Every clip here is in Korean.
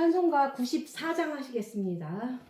찬송가 94장 하시겠습니다.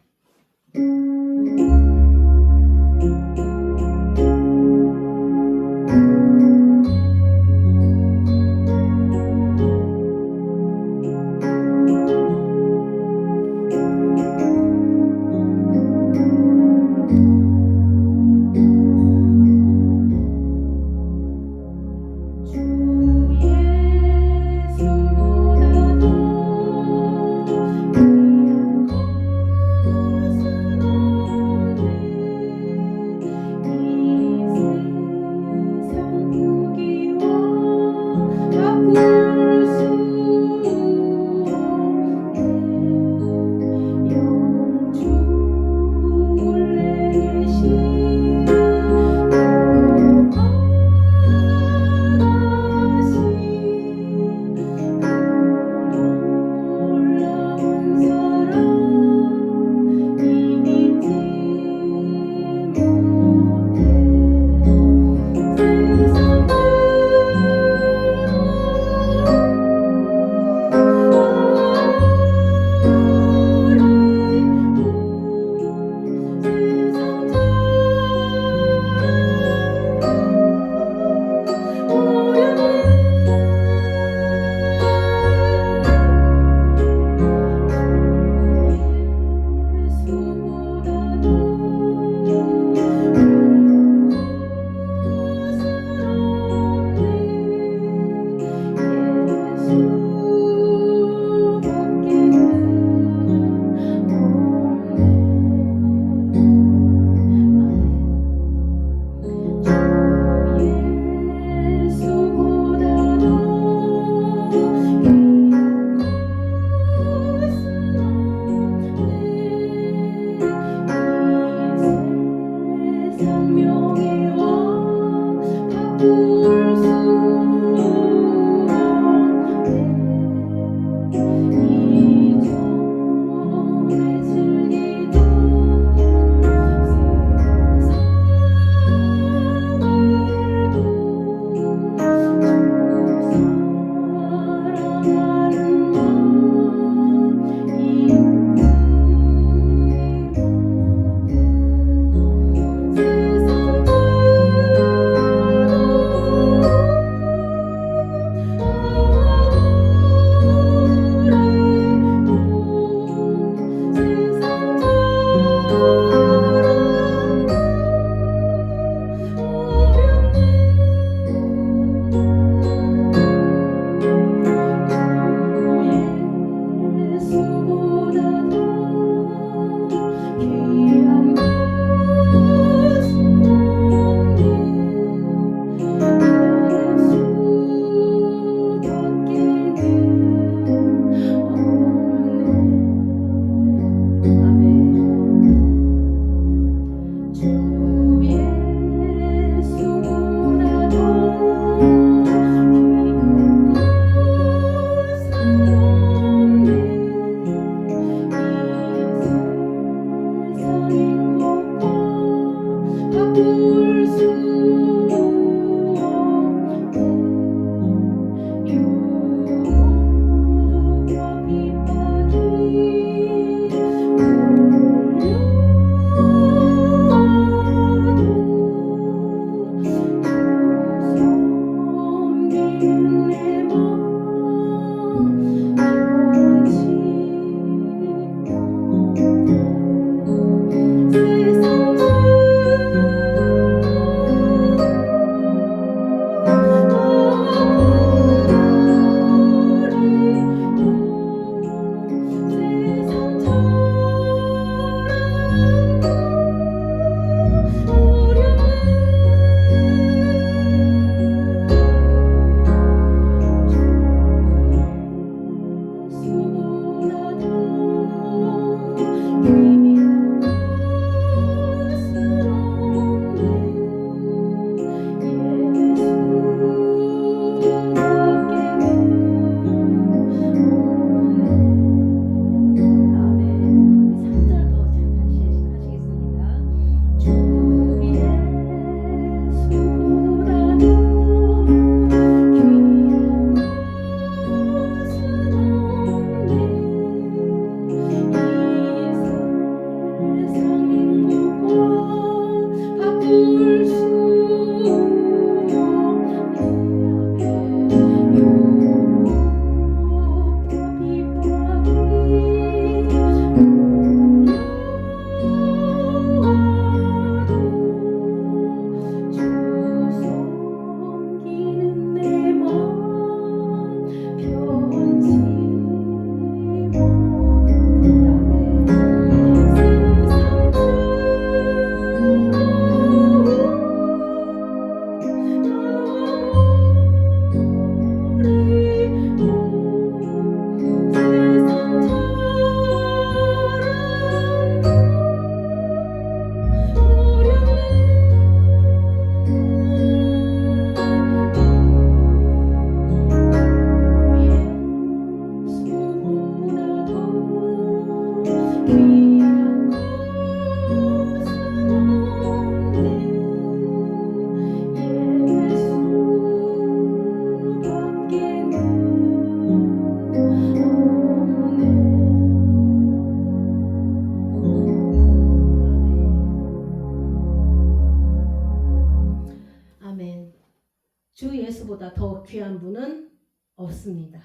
귀한 분은 없습니다.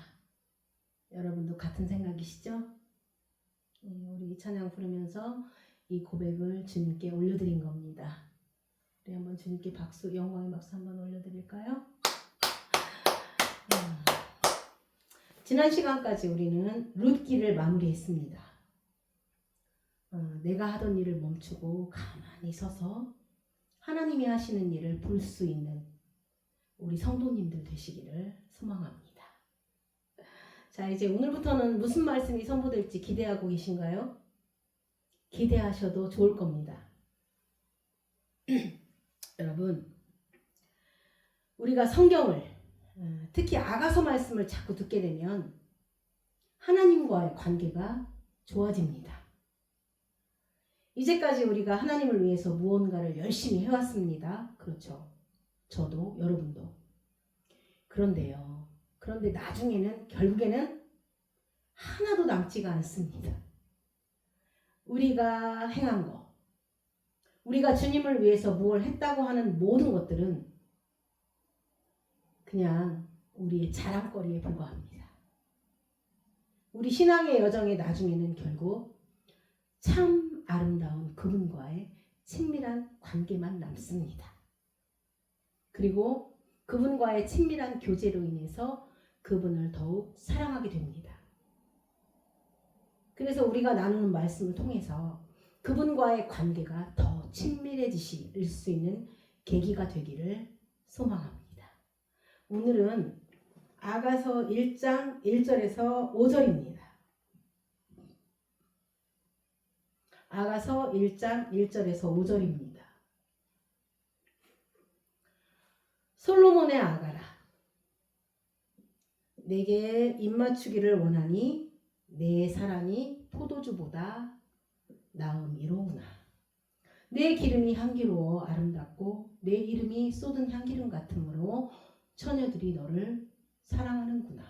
여러분도 같은 생각이시죠? 우리 이 찬양 부르면서 이 고백을 주님께 올려드린 겁니다. 우리 한번 주님께 박수, 영광의 박수 한번 올려드릴까요? 지난 시간까지 우리는 룻기를 마무리했습니다. 내가 하던 일을 멈추고 가만히 서서 하나님이 하시는 일을 볼 수 있는 우리 성도님들 되시기를 소망합니다. 자, 이제 오늘부터는 무슨 말씀이 선포될지 기대하고 계신가요? 기대하셔도 좋을 겁니다. 여러분, 우리가 성경을 특히 아가서 말씀을 자꾸 듣게 되면 하나님과의 관계가 좋아집니다. 이제까지 우리가 하나님을 위해서 무언가를 열심히 해왔습니다. 그렇죠. 저도 여러분도. 그런데 나중에는 결국에는 하나도 남지가 않습니다. 우리가 행한 거, 우리가 주님을 위해서 무엇을 했다고 하는 모든 것들은 그냥 우리의 자랑거리에 불과합니다. 우리 신앙의 여정의 나중에는 결국 참 아름다운 그분과의 친밀한 관계만 남습니다. 그리고 그분과의 친밀한 교제로 인해서 그분을 더욱 사랑하게 됩니다. 그래서 우리가 나누는 말씀을 통해서 그분과의 관계가 더 친밀해지실 수 있는 계기가 되기를 소망합니다. 오늘은 아가서 1장 1절에서 5절입니다. 아가서 1장 1절에서 5절입니다. 솔로몬의 아가라, 내게 입맞추기를 원하니 내 사랑이 포도주보다 나음이로우나. 내 기름이 향기로워 아름답고 내 이름이 쏟은 향기름 같으므로 처녀들이 너를 사랑하는구나.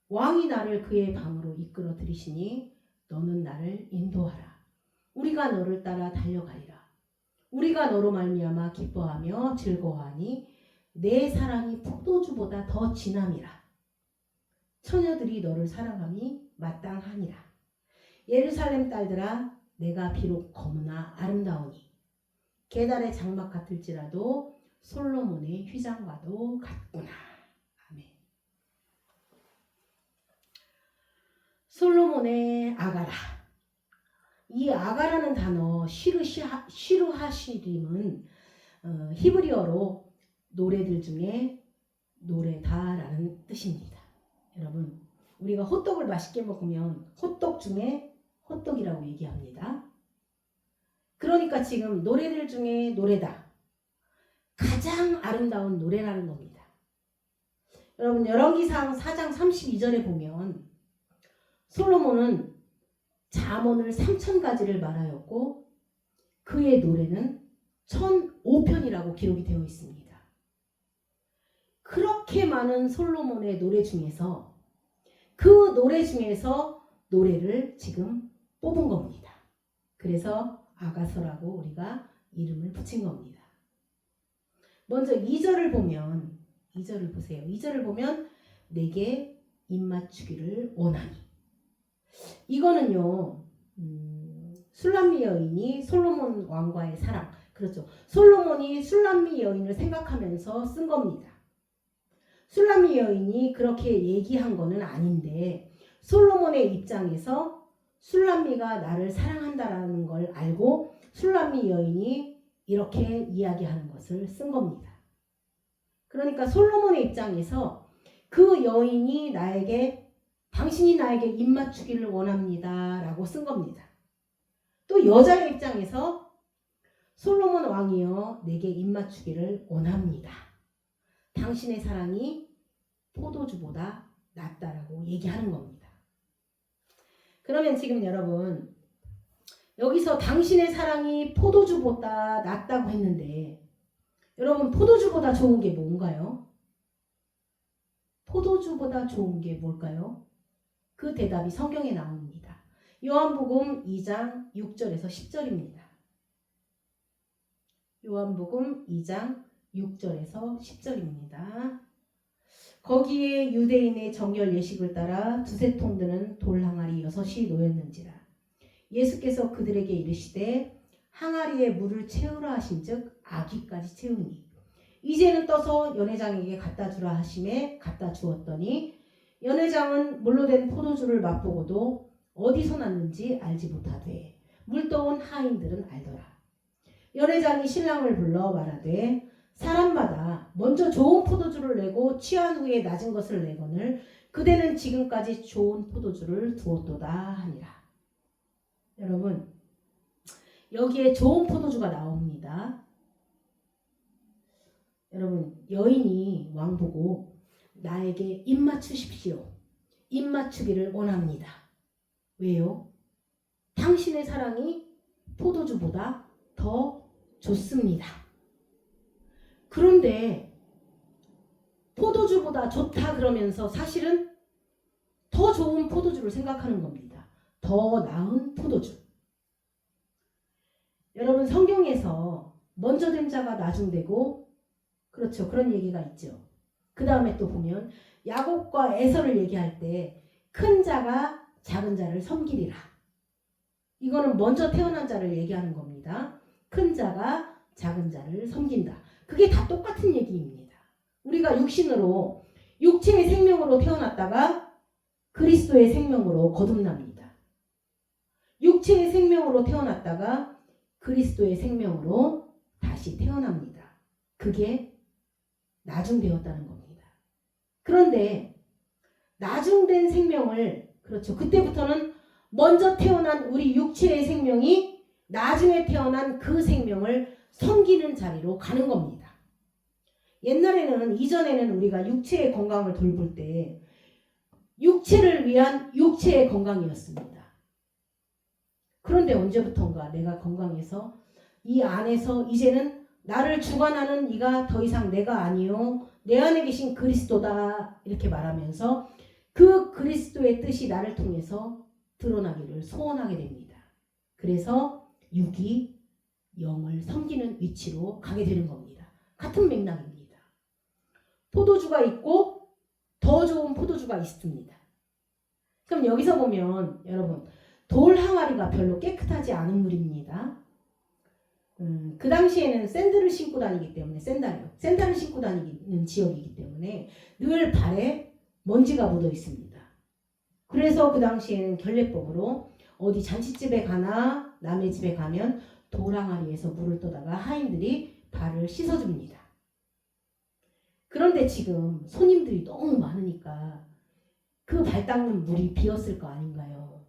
왕이 나를 그의 방으로 이끌어 들이시니 너는 나를 인도하라. 우리가 너를 따라 달려가리라. 우리가 너로 말미암아 기뻐하며 즐거워하니 내 사랑이 포도주보다 더 진함이라. 처녀들이 너를 사랑함이 마땅하니라. 예루살렘 딸들아, 내가 비록 검으나 아름다우니 계달의 장막 같을지라도 솔로몬의 휘장과도 같구나. 아멘. 솔로몬의 아가라. 이 아가라는 단어 시루하시림은 히브리어로 노래들 중에 노래다라는 뜻입니다. 여러분, 우리가 호떡을 맛있게 먹으면 호떡 중에 호떡이라고 얘기합니다. 그러니까 지금 노래들 중에 노래다. 가장 아름다운 노래라는 겁니다. 여러분, 열왕기상 4장 32절에 보면 솔로몬은 잠언을 3000가지를 말하였고 그의 노래는 1005편이라고 기록이 되어 있습니다. 그렇게 많은 솔로몬의 노래 중에서 그 노래 중에서 노래를 지금 뽑은 겁니다. 그래서 아가서라고 우리가 이름을 붙인 겁니다. 먼저 2절을 보면 2절을 보세요. 2절을 보면 내게 입맞추기를 원하니. 이거는요, 술람미 여인이 솔로몬 왕과의 사랑, 그렇죠. 솔로몬이 술람미 여인을 생각하면서 쓴 겁니다. 술람미 여인이 그렇게 얘기한 거는 아닌데 솔로몬의 입장에서 술람미가 나를 사랑한다라는 걸 알고 술람미 여인이 이렇게 이야기하는 것을 쓴 겁니다. 그러니까 솔로몬의 입장에서 그 여인이 당신이 나에게 입맞추기를 원합니다 라고 쓴 겁니다. 또 여자의 입장에서 솔로몬 왕이여 내게 입맞추기를 원합니다. 당신의 사랑이 포도주보다 낫다라고 얘기하는 겁니다. 그러면 지금 여러분, 여기서 당신의 사랑이 포도주보다 낫다고 했는데 여러분, 포도주보다 좋은 게 뭔가요? 포도주보다 좋은 게 뭘까요? 그 대답이 성경에 나옵니다. 요한복음 2장 6절에서 10절입니다. 요한복음 2장 6절에서 10절입니다. 거기에 유대인의 정결 예식을 따라 두세 통 드는 돌 항아리 6이 놓였는지라. 예수께서 그들에게 이르시되 항아리에 물을 채우라 하신즉 아귀까지 채우니 이제는 떠서 연회장에게 갖다 주라 하심에 갖다 주었더니 연회장은 물로 된 포도주를 맛보고도 어디서 났는지 알지 못하되 물떠온 하인들은 알더라. 연회장이 신랑을 불러 말하되 사람마다 먼저 좋은 포도주를 내고 취한 후에 낮은 것을 내거늘 그대는 지금까지 좋은 포도주를 두었도다 하니라. 여러분, 여기에 좋은 포도주가 나옵니다. 여러분, 여인이 왕보고 나에게 입 맞추십시오. 입 맞추기를 원합니다. 왜요? 당신의 사랑이 포도주보다 더 좋습니다. 그런데 포도주보다 좋다 그러면서 사실은 더 좋은 포도주를 생각하는 겁니다. 더 나은 포도주. 여러분, 성경에서 먼저 된 자가 나중되고, 그렇죠, 그런 얘기가 있죠. 그 다음에 또 보면 야곱과 에서를 얘기할 때 큰 자가 작은 자를 섬기리라. 이거는 먼저 태어난 자를 얘기하는 겁니다. 큰 자가 작은 자를 섬긴다. 그게 다 똑같은 얘기입니다. 우리가 육신으로 육체의 생명으로 태어났다가 그리스도의 생명으로 거듭납니다. 육체의 생명으로 태어났다가 그리스도의 생명으로 다시 태어납니다. 그게 나중되었다는 겁니다. 그런데 나중된 생명을, 그렇죠, 그때부터는 먼저 태어난 우리 육체의 생명이 나중에 태어난 그 생명을 섬기는 자리로 가는 겁니다. 옛날에는, 이전에는 우리가 육체의 건강을 돌볼 때 육체를 위한 육체의 건강이었습니다. 그런데 언제부턴가 내가 건강해서 이 안에서 이제는 나를 주관하는 이가 더 이상 내가 아니요 내 안에 계신 그리스도다 이렇게 말하면서 그 그리스도의 뜻이 나를 통해서 드러나기를 소원하게 됩니다. 그래서 육이 영을 섬기는 위치로 가게 되는 겁니다. 같은 맥락입니다. 포도주가 있고 더 좋은 포도주가 있습니다. 그럼 여기서 보면 여러분, 돌 항아리가 별로 깨끗하지 않은 물입니다. 그 당시에는 샌들을 신고 다니기 때문에, 샌들을 신고 다니는 지역이기 때문에 늘 발에 먼지가 묻어 있습니다. 그래서 그 당시에는 결례법으로 어디 잔치집에 가나 남의 집에 가면 돌 항아리에서 물을 떠다가 하인들이 발을 씻어줍니다. 그런데 지금 손님들이 너무 많으니까 그 발 닦는 물이 비었을 거 아닌가요?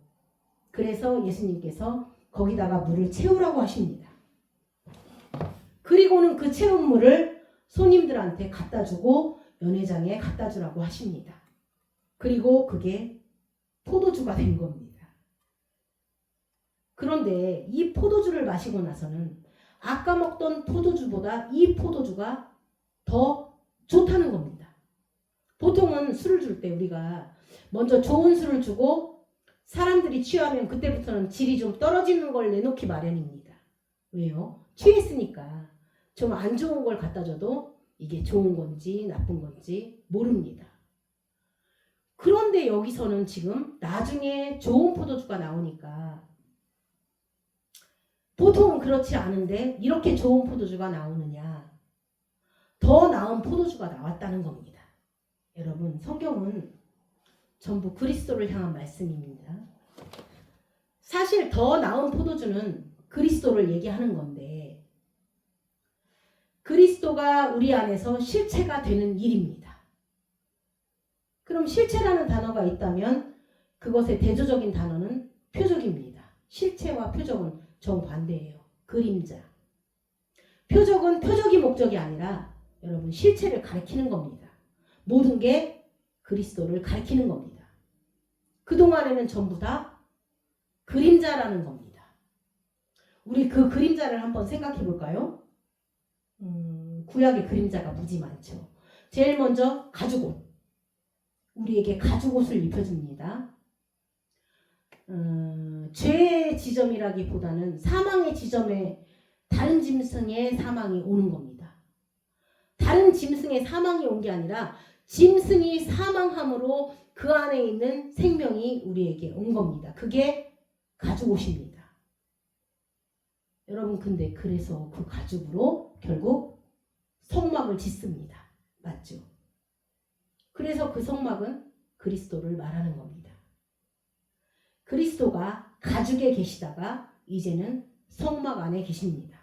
그래서 예수님께서 거기다가 물을 채우라고 하십니다. 그리고는 그 채운 물을 손님들한테 갖다 주고 연회장에 갖다 주라고 하십니다. 그리고 그게 포도주가 된 겁니다. 그런데 이 포도주를 마시고 나서는 아까 먹던 포도주보다 이 포도주가 더 좋다는 겁니다. 보통은 술을 줄 때 우리가 먼저 좋은 술을 주고 사람들이 취하면 그때부터는 질이 좀 떨어지는 걸 내놓기 마련입니다. 왜요? 취했으니까 좀 안 좋은 걸 갖다 줘도 이게 좋은 건지 나쁜 건지 모릅니다. 그런데 여기서는 지금 나중에 좋은 포도주가 나오니까, 보통은 그렇지 않은데 이렇게 좋은 포도주가 나오느냐, 더 나은 포도주가 나왔다는 겁니다. 여러분, 성경은 전부 그리스도를 향한 말씀입니다. 사실 더 나은 포도주는 그리스도를 얘기하는 건데, 그리스도가 우리 안에서 실체가 되는 일입니다. 그럼 실체라는 단어가 있다면 그것의 대조적인 단어는 표적입니다. 실체와 표적은 정반대예요. 그림자. 표적은 표적이 목적이 아니라 여러분, 실체를 가리키는 겁니다. 모든 게 그리스도를 가리키는 겁니다. 그동안에는 전부 다 그림자라는 겁니다. 우리 그 그림자를 한번 생각해 볼까요? 구약의 그림자가 무지 많죠. 제일 먼저 가죽옷. 우리에게 가죽옷을 입혀줍니다. 죄의 지점이라기보다는 사망의 지점에 다른 짐승의 사망이 오는 겁니다. 다른 짐승의 사망이 온 게 아니라 짐승이 사망함으로 그 안에 있는 생명이 우리에게 온 겁니다. 그게 가죽옷입니다. 여러분, 근데 그래서 그 가죽으로 결국 성막을 짓습니다. 맞죠? 그래서 그 성막은 그리스도를 말하는 겁니다. 그리스도가 가죽에 계시다가 이제는 성막 안에 계십니다.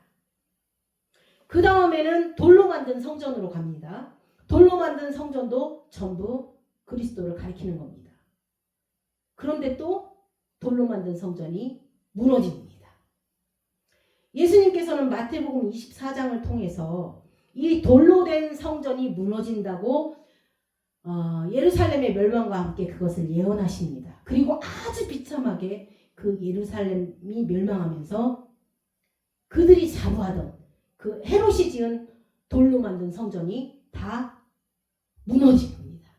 그 다음에는 돌로 만든 성전으로 갑니다. 돌로 만든 성전도 전부 그리스도를 가리키는 겁니다. 그런데 또 돌로 만든 성전이 무너집니다. 예수님께서는 마태복음 24장을 통해서 이 돌로 된 성전이 무너진다고 예루살렘의 멸망과 함께 그것을 예언하십니다. 그리고 아주 비참하게 그 예루살렘이 멸망하면서 그들이 자부하던 그 헤롯이 지은 돌로 만든 성전이 다 무너집니다.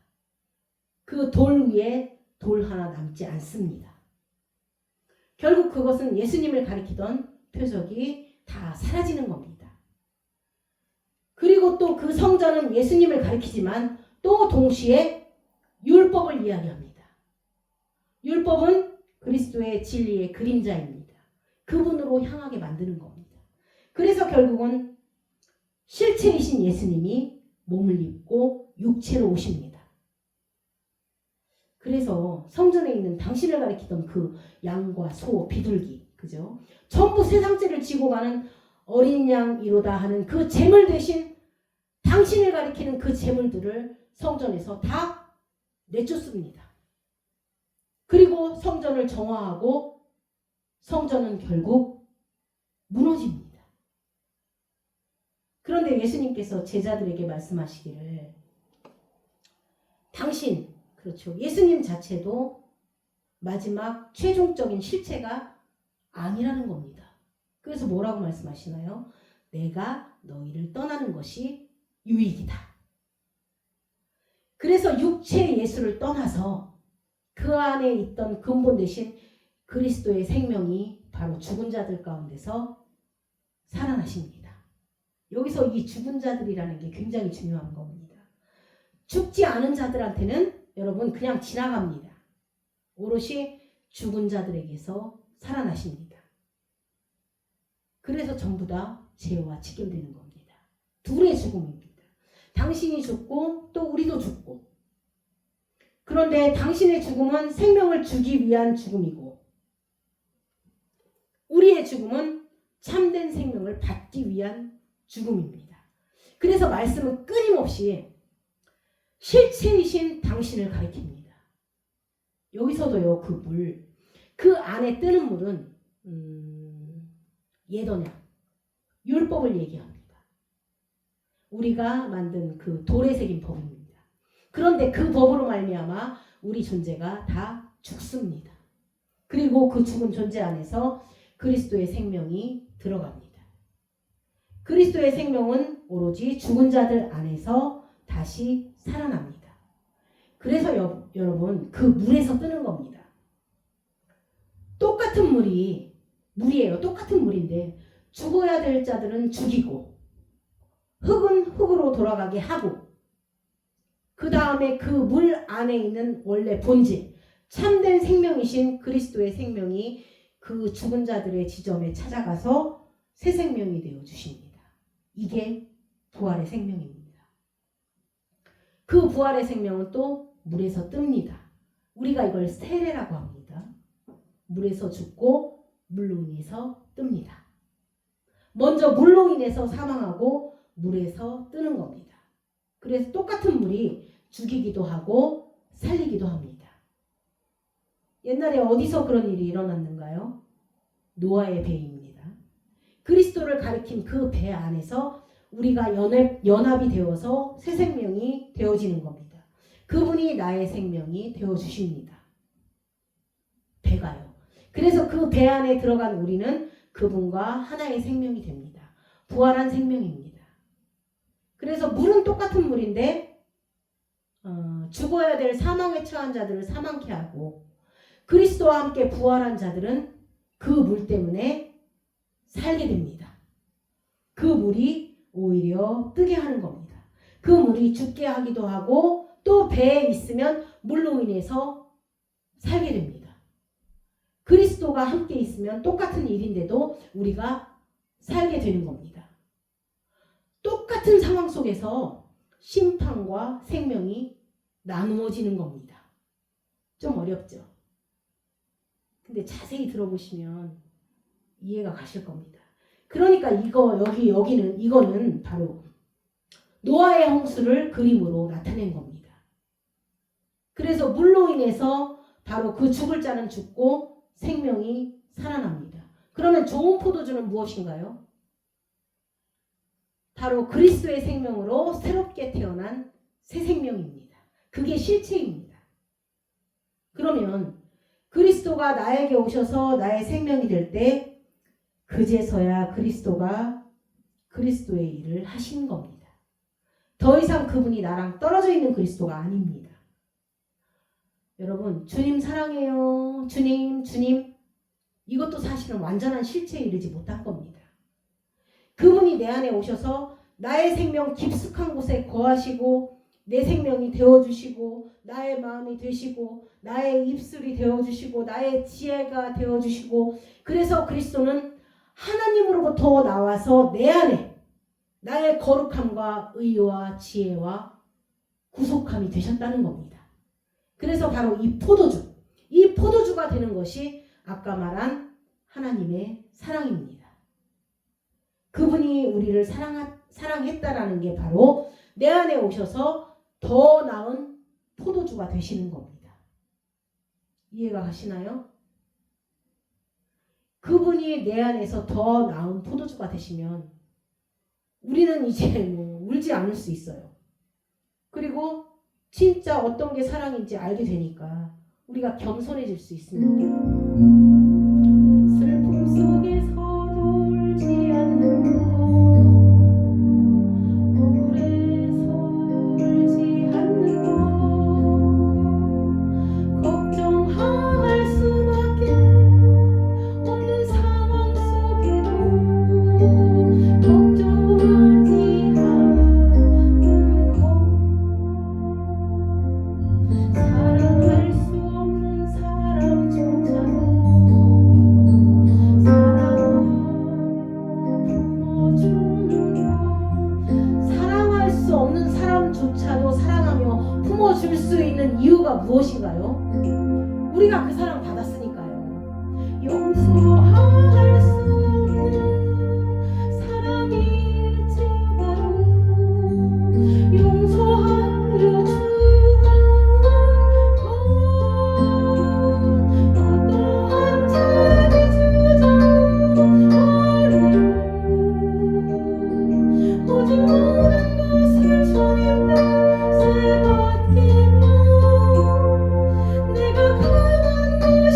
그 돌 위에 돌 하나 남지 않습니다. 결국 그것은 예수님을 가리키던 표적이 다 사라지는 겁니다. 그리고 또 그 성전은 예수님을 가리키지만 또 동시에 율법을 이야기합니다. 율법은 그리스도의 진리의 그림자입니다. 그분으로 향하게 만드는 겁니다. 그래서 결국은 실체이신 예수님이 몸을 입고 육체로 오십니다. 그래서 성전에 있는 당신을 가리키던 그 양과 소, 비둘기, 그죠? 전부 세상죄를 지고 가는 어린 양이로다 하는 그 제물 대신 당신을 가리키는 그 제물들을 성전에서 다 내쫓습니다. 그리고 성전을 정화하고 성전은 결국 무너집니다. 그런데 예수님께서 제자들에게 말씀하시기를 당신, 그렇죠, 예수님 자체도 마지막 최종적인 실체가 아니라는 겁니다. 그래서 뭐라고 말씀하시나요? 내가 너희를 떠나는 것이 유익이다. 그래서 육체 예수를 떠나서 그 안에 있던 근본 대신 그리스도의 생명이 바로 죽은 자들 가운데서 살아나십니다. 여기서 이 죽은 자들이라는 게 굉장히 중요한 겁니다. 죽지 않은 자들한테는 여러분 그냥 지나갑니다. 오롯이 죽은 자들에게서 살아나십니다. 그래서 전부 다 죄와 직결되는 겁니다. 둘의 죽음입니다. 당신이 죽고 또 우리도 죽고. 그런데 당신의 죽음은 생명을 주기 위한 죽음이고 우리의 죽음은 참된 생명을 받기 위한 죽음입니다. 그래서 말씀은 끊임없이 실체이신 당신을 가리킵니다. 여기서도요, 그 물, 그 안에 뜨는 물은 예언약, 율법을 얘기합니다. 우리가 만든 그 돌에 새긴 법입니다. 그런데 그 법으로 말미암아 우리 존재가 다 죽습니다. 그리고 그 죽은 존재 안에서 그리스도의 생명이 들어갑니다. 그리스도의 생명은 오로지 죽은 자들 안에서 다시 살아납니다. 그래서 여러분 그 물에서 뜨는 겁니다. 똑같은 물이에요. 똑같은 물인데 죽어야 될 자들은 죽이고 흙은 흙으로 돌아가게 하고 그 다음에 그 물 안에 있는 원래 본질 참된 생명이신 그리스도의 생명이 그 죽은 자들의 지점에 찾아가서 새 생명이 되어 주십니다. 이게 부활의 생명입니다. 그 부활의 생명은 또 물에서 뜹니다. 우리가 이걸 세례라고 합니다. 물에서 죽고 물로 인해서 뜹니다. 먼저 물로 인해서 사망하고 물에서 뜨는 겁니다. 그래서 똑같은 물이 죽이기도 하고 살리기도 합니다. 옛날에 어디서 그런 일이 일어났는가요? 노아의 배입니다. 그리스도를 가리킨 그 배 안에서 우리가 연합이 되어서 새 생명이 되어지는 겁니다. 그분이 나의 생명이 되어주십니다. 배가요. 그래서 그 배 안에 들어간 우리는 그분과 하나의 생명이 됩니다. 부활한 생명입니다. 그래서 물은 똑같은 물인데 죽어야 될 사망에 처한 자들을 사망케 하고 그리스도와 함께 부활한 자들은 그 물 때문에 살게 됩니다. 그 물이 오히려 뜨게 하는 겁니다. 그 물이 죽게 하기도 하고 또 배에 있으면 물로 인해서 살게 됩니다. 그리스도가 함께 있으면 똑같은 일인데도 우리가 살게 되는 겁니다. 똑같은 상황 속에서 심판과 생명이 나누어지는 겁니다. 좀 어렵죠? 근데 자세히 들어보시면 이해가 가실 겁니다. 그러니까 이거는 바로 노아의 홍수를 그림으로 나타낸 겁니다. 그래서 물로 인해서 바로 그 죽을 자는 죽고 생명이 살아납니다. 그러면 좋은 포도주는 무엇인가요? 바로 그리스도의 생명으로 새롭게 태어난 새 생명입니다. 그게 실체입니다. 그러면 그리스도가 나에게 오셔서 나의 생명이 될 때 그제서야 그리스도가 그리스도의 일을 하신 겁니다. 더 이상 그분이 나랑 떨어져 있는 그리스도가 아닙니다. 여러분, 주님 사랑해요. 주님. 이것도 사실은 완전한 실체에 이르지 못한 겁니다. 그분이 내 안에 오셔서 나의 생명 깊숙한 곳에 거하시고 내 생명이 되어주시고 나의 마음이 되시고 나의 입술이 되어주시고 나의 지혜가 되어주시고 그래서 그리스도는 하나님으로부터 나와서 내 안에 나의 거룩함과 의와 지혜와 구속함이 되셨다는 겁니다. 그래서 바로 이 포도주가 되는 것이 아까 말한 하나님의 사랑입니다. 그분이 우리를 사랑했다라는 게 바로 내 안에 오셔서 더 나은 포도주가 되시는 겁니다. 이해가 가시나요? 그분이 내 안에서 더 나은 포도주가 되시면 우리는 이제 울지 않을 수 있어요. 그리고 진짜 어떤 게 사랑인지 알게 되니까 우리가 겸손해질 수 있습니다. 슬픔 속에서도 울지 않는 것, 억울해서 울지 않는 것, 걱정할 수밖에 없는 상황 속에도 걱정하지 않는 것, 사랑할 수 없는 사람조차도 사랑할 수 없는 사람조차도 사랑하며 품어줄 수 있는 이유가 무엇인가요? 우리가 그 사랑 받았으니까요. 용서할 수 없는 사랑일지라도 용서하려 주는 것, 어떠한 자비 주저하려 오직 모든 것을 주님 뜻에 맡기며 내가 강한 것이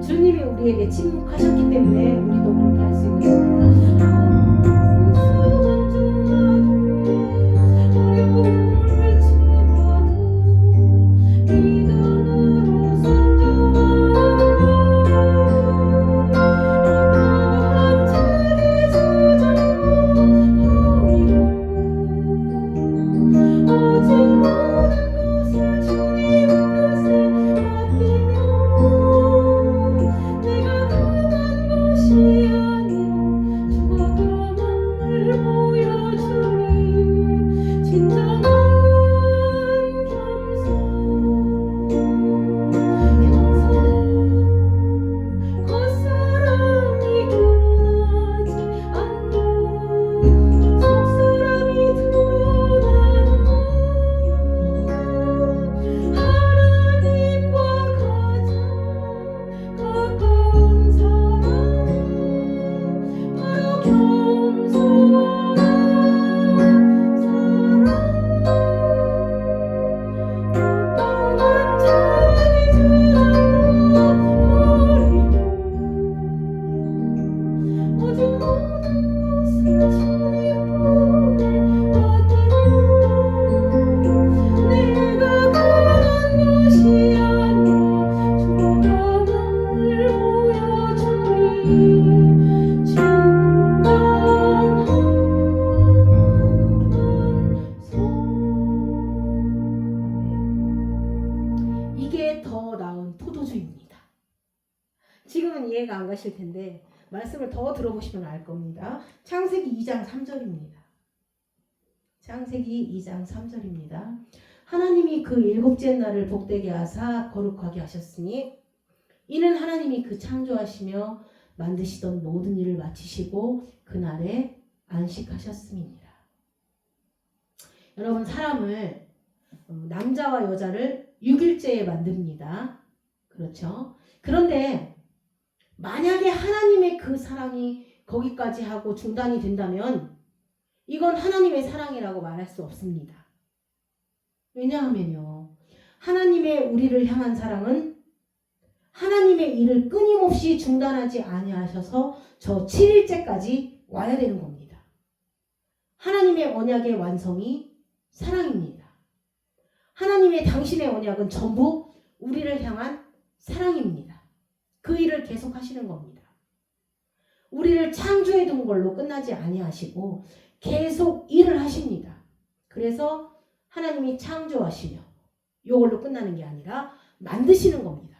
주님이 우리에게 침묵하셨기 때문에 우리도 그렇게 할 수 있는 겁니다. 이게 더 나은 포도주입니다. 지금은 이해가 안 가실 텐데 말씀을 더 들어보시면 알 겁니다. 창세기 2장 3절입니다. 창세기 2장 3절입니다. 하나님이 그 일곱째 날을 복되게 하사 거룩하게 하셨으니 이는 하나님이 그 창조하시며 만드시던 모든 일을 마치시고 그날에 안식하셨음이니라. 여러분, 사람을 남자와 여자를 6일째에 만듭니다. 그렇죠? 그런데 만약에 하나님의 그 사랑이 거기까지 하고 중단이 된다면 이건 하나님의 사랑이라고 말할 수 없습니다. 왜냐하면요, 하나님의 우리를 향한 사랑은 하나님의 일을 끊임없이 중단하지 아니하셔서 저 7일째까지 와야 되는 겁니다. 하나님의 언약의 완성이 사랑입니다. 하나님의 당신의 언약은 전부 우리를 향한 사랑입니다. 그 일을 계속 하시는 겁니다. 우리를 창조해 둔 걸로 끝나지 아니하시고 계속 일을 하십니다. 그래서 하나님이 창조하시며 이걸로 끝나는 게 아니라 만드시는 겁니다.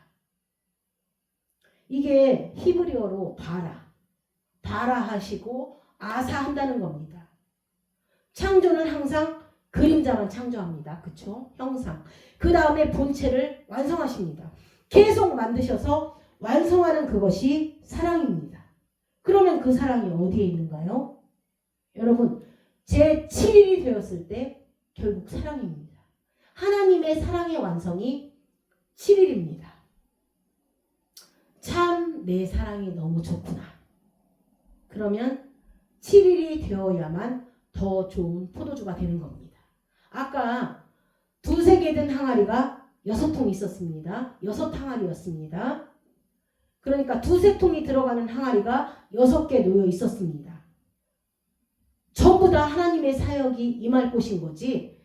이게 히브리어로 바라 하시고 아사 한다는 겁니다. 창조는 항상 그림자만 창조합니다. 그쵸? 형상. 그 다음에 본체를 완성하십니다. 계속 만드셔서 완성하는 그것이 사랑입니다. 그러면 그 사랑이 어디에 있는가요? 여러분, 제 7일이 되었을 때 결국 사랑입니다. 하나님의 사랑의 완성이 7일입니다. 참 내 사랑이 너무 좋구나. 그러면 7일이 되어야만 더 좋은 포도주가 되는 겁니다. 아까 두세 개 든 항아리가 6통 있었습니다. 6항아리였습니다. 그러니까 두세 통이 들어가는 항아리가 6개 놓여 있었습니다. 전부 다 하나님의 사역이 임할 곳인 거지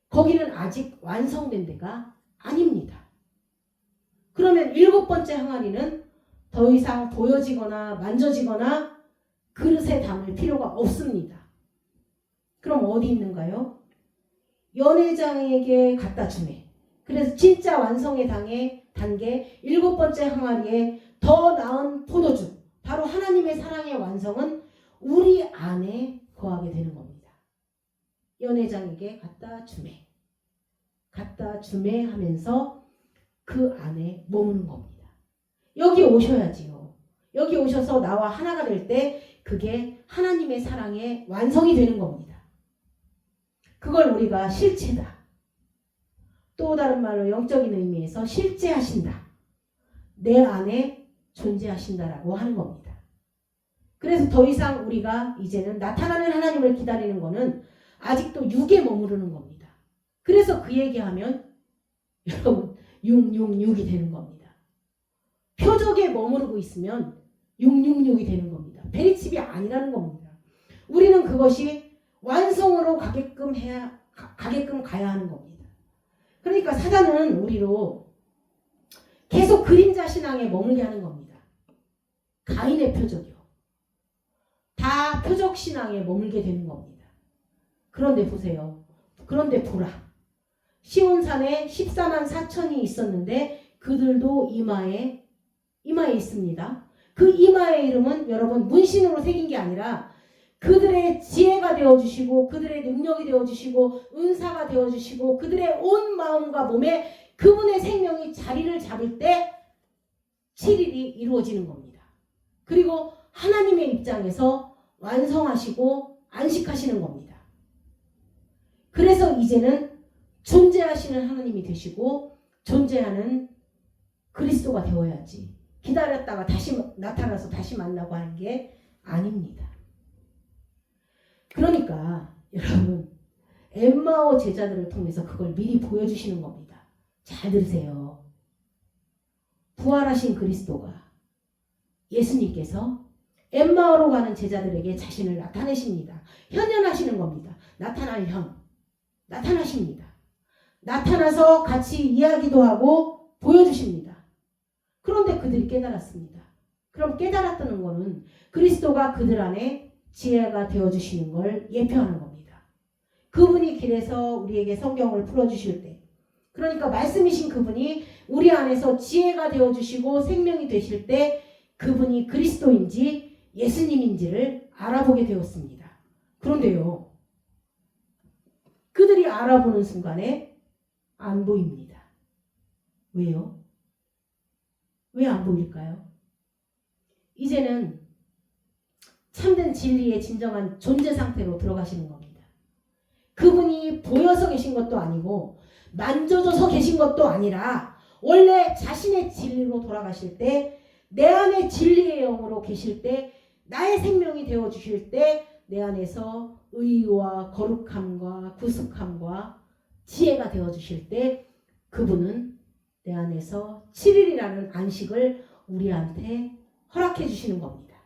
거기는 아직 완성된 데가 아닙니다. 그러면 7번째 항아리는 더 이상 보여지거나 만져지거나 그릇에 담을 필요가 없습니다. 그럼 어디 있는가요? 연회장에게 갖다 주네. 그래서 진짜 완성의 단계 7번째 항아리에 더 나은 포도주, 바로 하나님의 사랑의 완성은 우리 안에 거하게 되는 겁니다. 연회장에게 갖다 주매 하면서 그 안에 머무는 겁니다. 여기 오셔야지요. 여기 오셔서 나와 하나가 될 때 그게 하나님의 사랑의 완성이 되는 겁니다. 그걸 우리가 실체다. 또 다른 말로 영적인 의미에서 실제하신다. 내 안에 존재하신다라고 하는 겁니다. 그래서 더 이상 우리가 이제는 나타나는 하나님을 기다리는 것은 아직도 육에 머무르는 겁니다. 그래서 그 얘기하면 여러분 666이 되는 겁니다. 표적에 머무르고 있으면 666이 되는 겁니다. 베리칩이 아니라는 겁니다. 우리는 그것이 완성으로 가게끔 가야 하는 겁니다. 그러니까 사단은 우리로 계속 그림자 신앙에 머물게 하는 겁니다. 가인의 표적이요. 다 표적 신앙에 머물게 되는 겁니다. 그런데 보세요. 그런데 보라. 시온산에 14만 4천이 있었는데 그들도 이마에 있습니다. 그 이마의 이름은 여러분 문신으로 새긴 게 아니라 그들의 지혜가 되어주시고 그들의 능력이 되어주시고 은사가 되어주시고 그들의 온 마음과 몸에 그분의 생명이 자리를 잡을 때 7일이 이루어지는 겁니다. 그리고 하나님의 입장에서 완성하시고 안식하시는 겁니다. 그래서 이제는 존재하시는 하나님이 되시고 존재하는 그리스도가 되어야지 기다렸다가 다시 나타나서 다시 만나고 하는 게 아닙니다. 그러니까 여러분 엠마오 제자들을 통해서 그걸 미리 보여주시는 겁니다. 잘 들으세요. 부활하신 그리스도가 예수님께서 엠마오로 가는 제자들에게 자신을 나타내십니다. 현현하시는 겁니다. 나타나십니다. 나타나서 같이 이야기도 하고 보여주십니다. 그런데 그들이 깨달았습니다. 그럼 깨달았다는 것은 그리스도가 그들 안에 지혜가 되어주시는 걸 예표하는 겁니다. 그분이 길에서 우리에게 성경을 풀어주실 때 그러니까 말씀이신 그분이 우리 안에서 지혜가 되어주시고 생명이 되실 때 그분이 그리스도인지 예수님인지를 알아보게 되었습니다. 그런데요. 그들이 알아보는 순간에 안 보입니다. 왜요? 왜 안 보일까요? 이제는 참된 진리의 진정한 존재 상태로 들어가시는 겁니다. 그분이 보여서 계신 것도 아니고 만져져서 계신 것도 아니라 원래 자신의 진리로 돌아가실 때 내 안에 진리의 영으로 계실 때 나의 생명이 되어주실 때 내 안에서 의와 거룩함과 구속함과 지혜가 되어주실 때 그분은 내 안에서 7일이라는 안식을 우리한테 허락해 주시는 겁니다.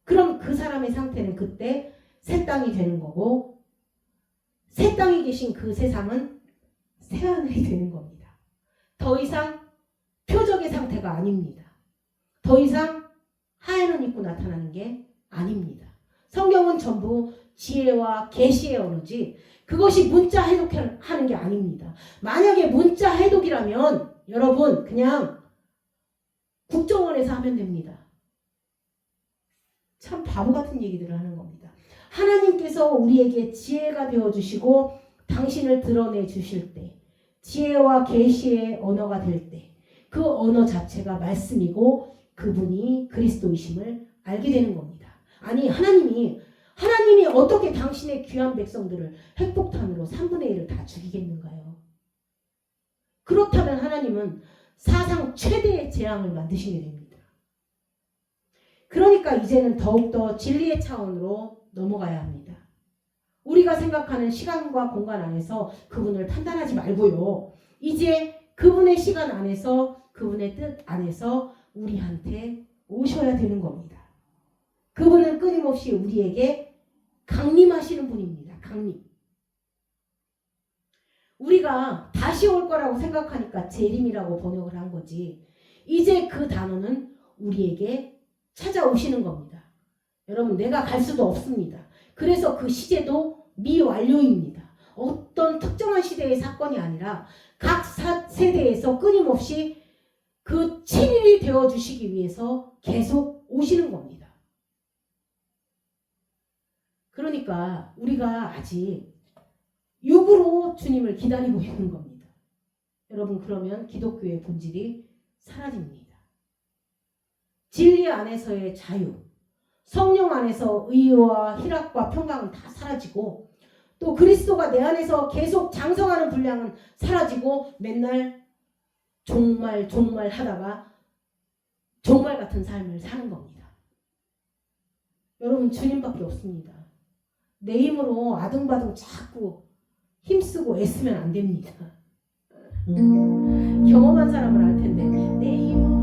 그럼 그 사람의 상태는 그때 새 땅이 되는 거고 새 땅에 계신 그 세상은 새 하늘이 되는 겁니다. 더 이상 표적의 상태가 아닙니다. 더 이상 하얀 옷 입고 나타나는 게 아닙니다. 성경은 전부 지혜와 계시의 언어지 그것이 문자 해독하는 게 아닙니다. 만약에 문자 해독이라면 여러분 그냥 국정원에서 하면 됩니다. 참 바보 같은 얘기들을 하는 겁니다. 하나님께서 우리에게 지혜가 되어주시고 당신을 드러내 주실 때 지혜와 계시의 언어가 될 때 그 언어 자체가 말씀이고 그분이 그리스도이심을 알게 되는 겁니다. 아니 하나님이 어떻게 당신의 귀한 백성들을 핵폭탄으로 3분의 1을 다 죽이겠는가요? 그렇다면 하나님은 사상 최대의 재앙을 만드시게 됩니다. 그러니까 이제는 더욱더 진리의 차원으로 넘어가야 합니다. 우리가 생각하는 시간과 공간 안에서 그분을 판단하지 말고요. 이제 그분의 시간 안에서 그분의 뜻 안에서 우리한테 오셔야 되는 겁니다. 그분은 끊임없이 우리에게 강림하시는 분입니다. 강림. 우리가 다시 올 거라고 생각하니까 재림이라고 번역을 한 거지. 이제 그 단어는 우리에게 찾아오시는 겁니다. 여러분 내가 갈 수도 없습니다. 그래서 그 시제도 미완료입니다. 어떤 특정한 시대의 사건이 아니라 각 세대에서 끊임없이 그 7일이 되어주시기 위해서 계속 오시는 겁니다. 그러니까 우리가 아직 육으로 주님을 기다리고 있는 겁니다. 여러분 그러면 기독교의 본질이 사라집니다. 진리 안에서의 자유, 성령 안에서 의와 희락과 평강은 다 사라지고 또 그리스도가 내 안에서 계속 장성하는 분량은 사라지고 맨날 종말 하다가 종말 같은 삶을 사는 겁니다. 여러분 주님밖에 없습니다. 내 힘으로 아등바등 자꾸 힘쓰고 애쓰면 안 됩니다. 경험한 사람은 알 텐데 내 힘으로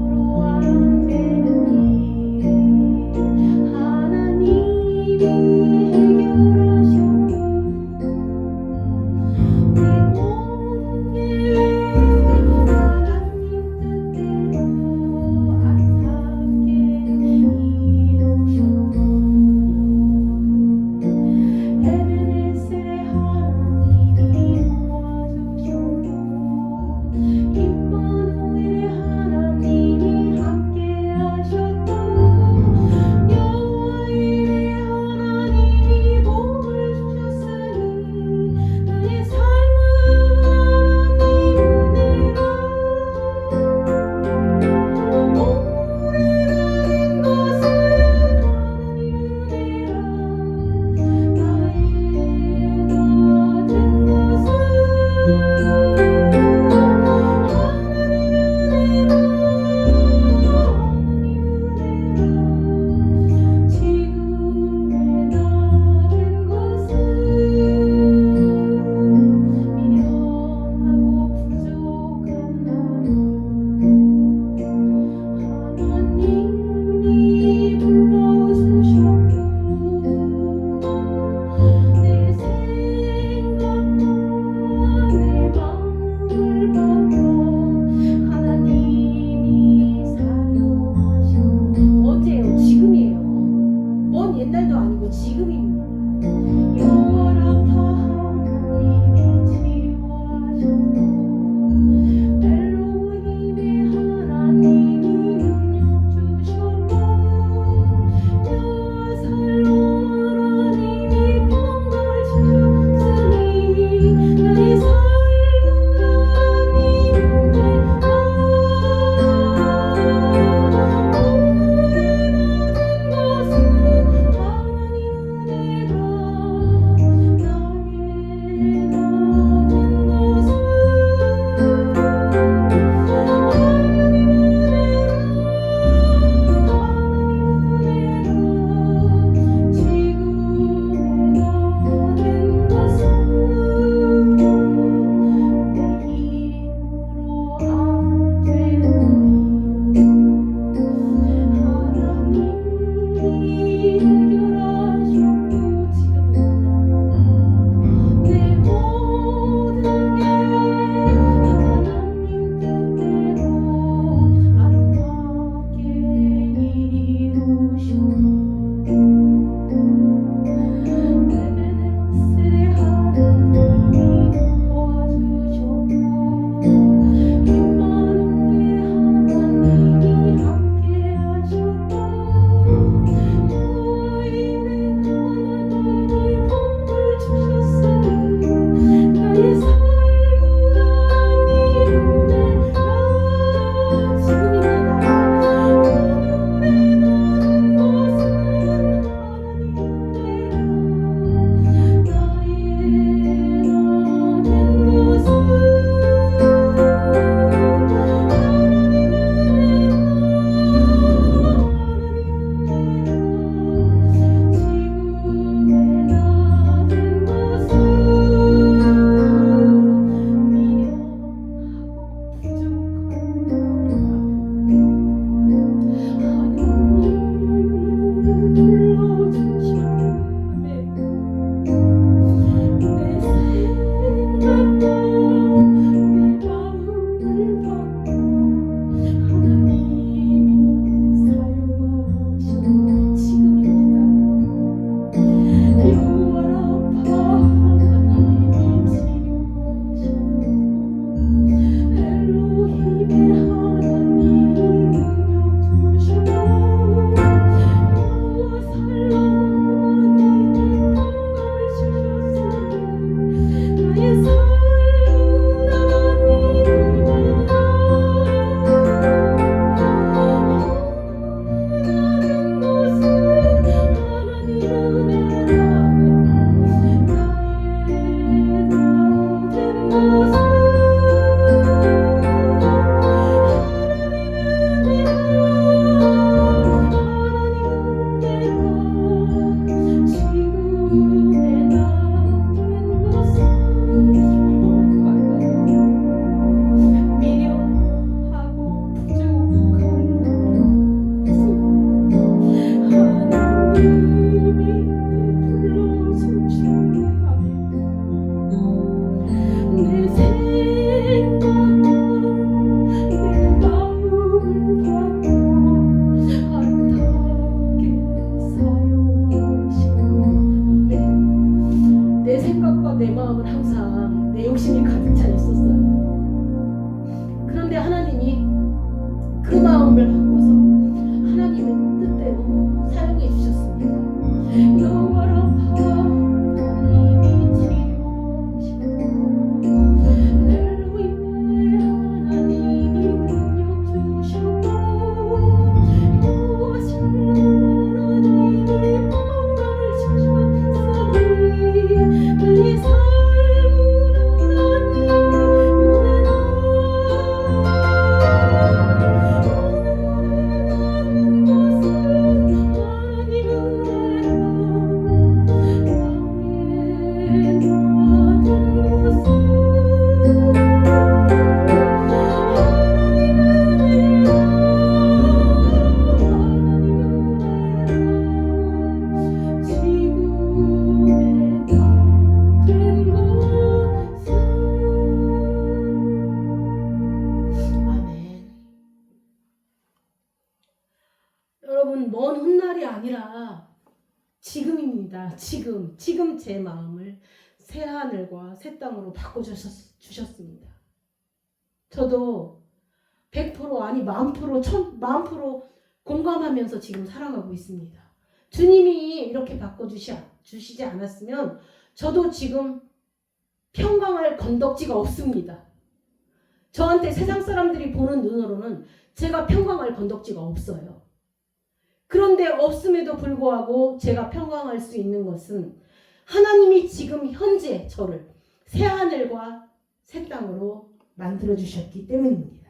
여러분, 먼 훗날이 아니라 지금입니다. 지금 제 마음을 새 하늘과 새 땅으로 바꿔주셨습니다. 저도 100% 아니 만 프로 공감하면서 지금 살아가고 있습니다. 주님이 이렇게 바꿔주시지 않았으면 저도 지금 평강할 건덕지가 없습니다. 저한테 세상 사람들이 보는 눈으로는 제가 평강할 건덕지가 없어요. 그런데 없음에도 불구하고 제가 평강할 수 있는 것은 하나님이 지금 현재 저를 새 하늘과 새 땅으로 만들어주셨기 때문입니다.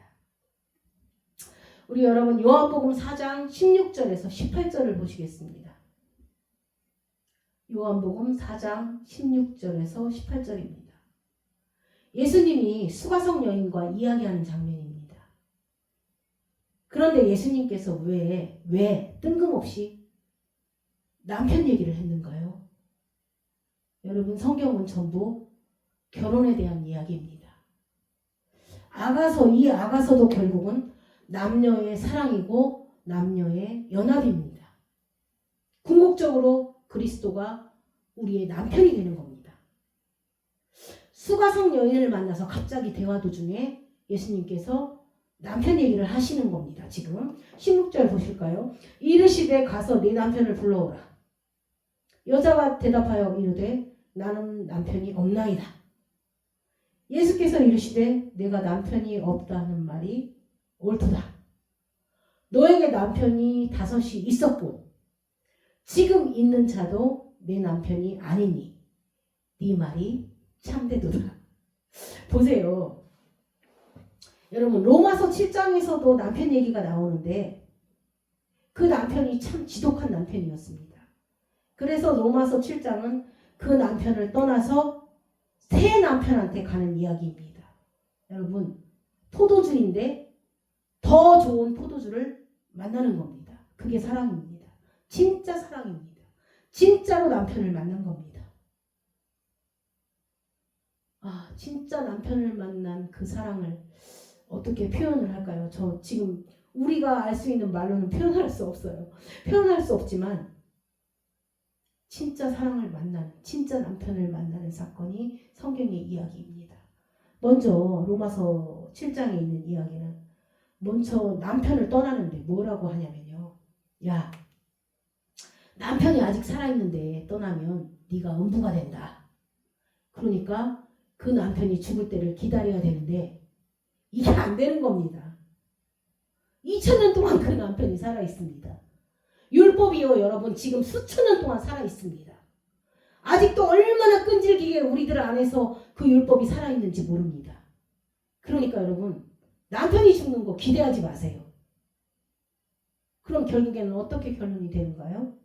우리 여러분 요한복음 4장 16절에서 18절을 보시겠습니다. 요한복음 4장 16절에서 18절입니다. 예수님이 수가성 여인과 이야기하는 장면입니다. 그런데 예수님께서 왜 뜬금없이 남편 얘기를 했는가요? 여러분, 성경은 전부 결혼에 대한 이야기입니다. 이 아가서도 결국은 남녀의 사랑이고 남녀의 연합입니다. 궁극적으로 그리스도가 우리의 남편이 되는 겁니다. 수가성 여인을 만나서 갑자기 대화 도중에 예수님께서 남편 얘기를 하시는 겁니다. 지금 16절 보실까요? 이르시되 가서 네 남편을 불러오라. 여자가 대답하여 이르되 나는 남편이 없나이다. 예수께서 이르시되 내가 남편이 없다는 말이 옳도다. 너에게 남편이 5이 있었고 지금 있는 자도 내 남편이 아니니 네 말이 참되도다. 보세요. 여러분, 로마서 7장에서도 남편 얘기가 나오는데 그 남편이 참 지독한 남편이었습니다. 그래서 로마서 7장은 그 남편을 떠나서 새 남편한테 가는 이야기입니다. 여러분, 포도주인데 더 좋은 포도주를 만나는 겁니다. 그게 사랑입니다. 진짜 사랑입니다. 진짜로 남편을 만난 겁니다. 진짜 남편을 만난 그 사랑을 어떻게 표현을 할까요? 저 지금 우리가 알 수 있는 말로는 표현할 수 없어요. 표현할 수 없지만 진짜 사랑을 만나는, 진짜 남편을 만나는 사건이 성경의 이야기입니다. 먼저 로마서 7장에 있는 이야기는 먼저 남편을 떠나는데 뭐라고 하냐면요. 야, 남편이 아직 살아있는데 떠나면 네가 음부가 된다. 그러니까 그 남편이 죽을 때를 기다려야 되는데 이게 안 되는 겁니다. 2000년 동안 그 남편이 살아있습니다. 율법이요, 여러분, 지금 수천 년 동안 살아있습니다. 아직도 얼마나 끈질기게 우리들 안에서 그 율법이 살아있는지 모릅니다. 그러니까 여러분, 남편이 죽는 거 기대하지 마세요. 그럼 결국에는 어떻게 결론이 되는가요?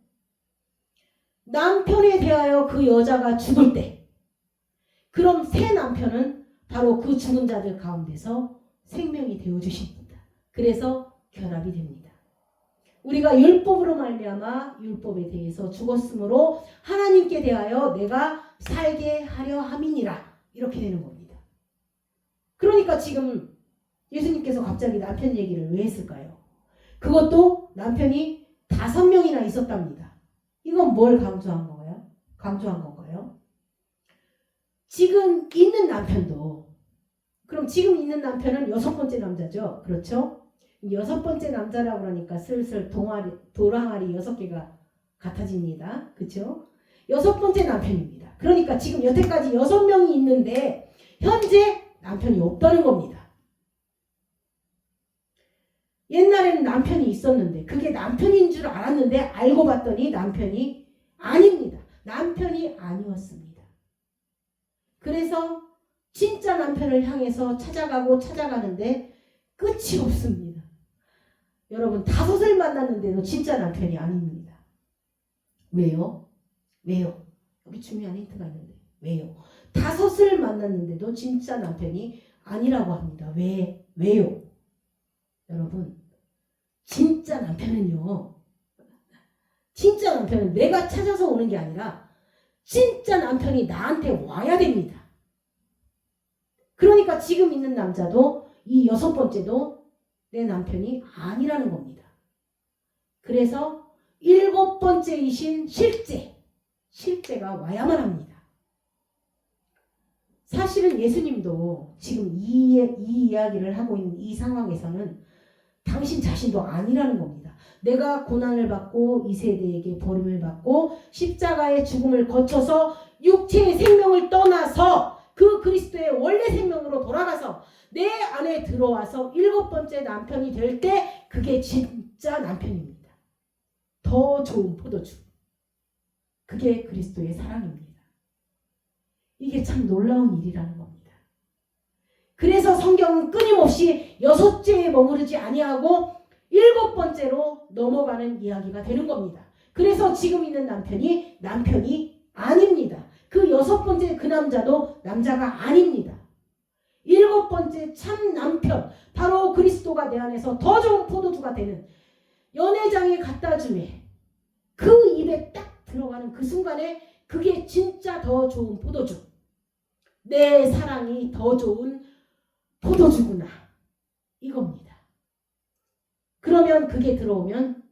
남편에 대하여 그 여자가 죽을 때, 그럼 새 남편은 바로 그 죽은 자들 가운데서 생명이 되어주십니다. 그래서 결합이 됩니다. 우리가 율법으로 말미암아 율법에 대해서 죽었으므로 하나님께 대하여 내가 살게 하려 함이니라, 이렇게 되는 겁니다. 그러니까 지금 예수님께서 갑자기 남편 얘기를 왜 했을까요? 그것도 남편이 5명이나 있었답니다. 이건 뭘 강조한 건가요? 지금 있는 남편도, 그럼 지금 있는 남편은 6번째 남자죠. 그렇죠? 6번째 남자라고 그러니까 슬슬 도랑아리 6개가 같아집니다. 그렇죠? 6번째 남편입니다. 그러니까 지금 여태까지 6명이 있는데 현재 남편이 없다는 겁니다. 옛날에는 남편이 있었는데 그게 남편인 줄 알았는데 알고 봤더니 남편이 아닙니다. 남편이 아니었습니다. 그래서 진짜 남편을 향해서 찾아가는데 끝이 없습니다. 여러분, 5을 만났는데도 진짜 남편이 아닙니다. 왜요? 여기 중요한 힌트가 있는데 왜요? 5을 만났는데도 진짜 남편이 아니라고 합니다. 왜요? 여러분, 진짜 남편은 내가 찾아서 오는 게 아니라 진짜 남편이 나한테 와야 됩니다. 그러니까 지금 있는 남자도 이 6번째도 내 남편이 아니라는 겁니다. 그래서 7번째이신 실제가 와야만 합니다. 사실은 예수님도 지금 이 이야기를 하고 있는 이 상황에서는 당신 자신도 아니라는 겁니다. 내가 고난을 받고 이 세대에게 버림을 받고 십자가의 죽음을 거쳐서 육체의 생명을 떠나서 그 그리스도의 원래 생명으로 돌아가서 내 안에 들어와서 7번째 남편이 될 때 그게 진짜 남편입니다. 더 좋은 포도주. 그게 그리스도의 사랑입니다. 이게 참 놀라운 일이라는 겁니다. 그래서 성경은 끊임없이 6째에 머무르지 아니하고 7번째로 넘어가는 이야기가 되는 겁니다. 그래서 지금 있는 남편이 아닙니다. 그 6번째 그 남자도 남자가 아닙니다. 7번째 참 남편, 바로 그리스도가 내 안에서 더 좋은 포도주가 되는 연회장에 갖다 주매 그 입에 딱 들어가는 그 순간에 그게 진짜 더 좋은 포도주. 내 사랑이 더 좋은 포도주구나. 이겁니다. 그러면 그게 들어오면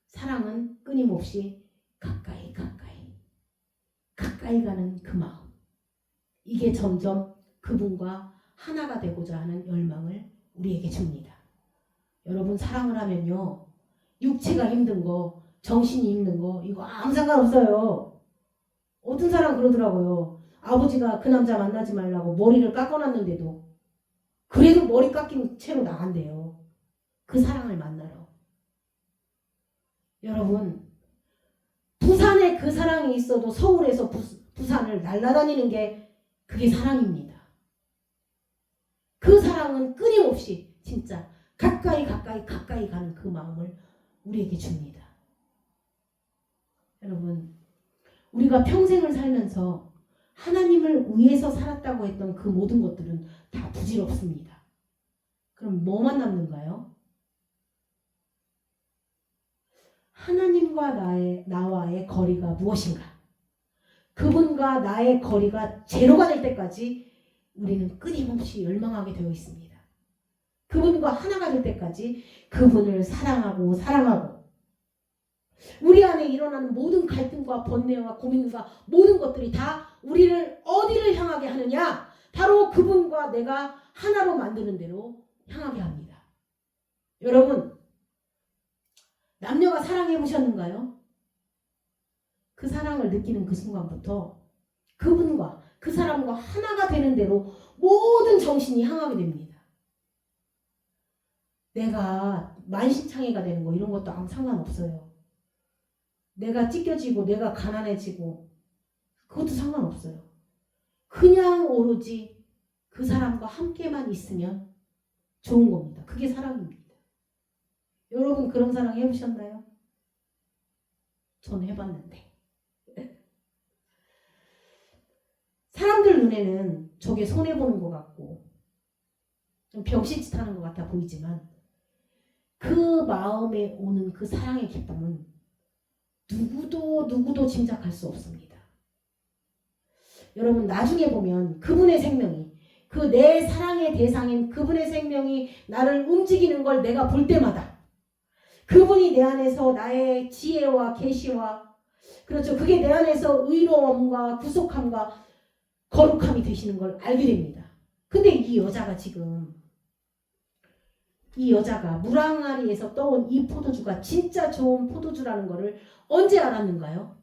사랑은 끊임없이 가까이 가는 그 마음. 이게 점점 그분과 하나가 되고자 하는 열망을 우리에게 줍니다. 여러분 사랑을 하면요. 육체가 힘든 거, 정신이 힘든 거 이거 아무 상관없어요. 어떤 사람 그러더라고요. 아버지가 그 남자 만나지 말라고 머리를 깎아놨는데도 그래도 머리 깎인 채로 나간대요. 그 사랑을 만나러. 여러분 부산에 그 사랑이 있어도 서울에서 부산을 날아다니는 게 그게 사랑입니다. 그 사랑은 끊임없이 진짜 가까이 가는 그 마음을 우리에게 줍니다. 여러분 우리가 평생을 살면서 하나님을 위해서 살았다고 했던 그 모든 것들은 다 부질없습니다. 그럼 뭐만 남는가요? 하나님과 나와의 거리가 무엇인가? 그분과 나의 거리가 제로가 될 때까지 우리는 끊임없이 열망하게 되어 있습니다. 그분과 하나가 될 때까지 그분을 사랑하고 우리 안에 일어나는 모든 갈등과 번뇌와 고민과 모든 것들이 다 우리를 어디를 향하게 하느냐? 바로 그분과 내가 하나로 만드는 대로 향하게 합니다. 여러분 남녀가 사랑해 보셨는가요? 그 사랑을 느끼는 그 순간부터 그분과 그 사람과 하나가 되는 대로 모든 정신이 향하게 됩니다. 내가 만신창이가 되는 거 이런 것도 아무 상관없어요. 내가 찢겨지고 내가 가난해지고 그것도 상관없어요. 그냥 오로지 그 사람과 함께만 있으면 좋은 겁니다. 그게 사랑입니다. 여러분 그런 사랑 해보셨나요? 전 해봤는데 사람들 눈에는 저게 손해보는 것 같고 좀 병신짓 하는 것 같아 보이지만 그 마음에 오는 그 사랑의 기쁨은 누구도 짐작할 수 없습니다. 여러분 나중에 보면 그분의 생명이 그 내 사랑의 대상인 그분의 생명이 나를 움직이는 걸 내가 볼 때마다 그분이 내 안에서 나의 지혜와 계시와 그렇죠. 그게 내 안에서 의로움과 구속함과 거룩함이 되시는 걸 알게 됩니다. 근데 이 여자가 물 항아리에서 떠온 이 포도주가 진짜 좋은 포도주라는 거를 언제 알았는가요?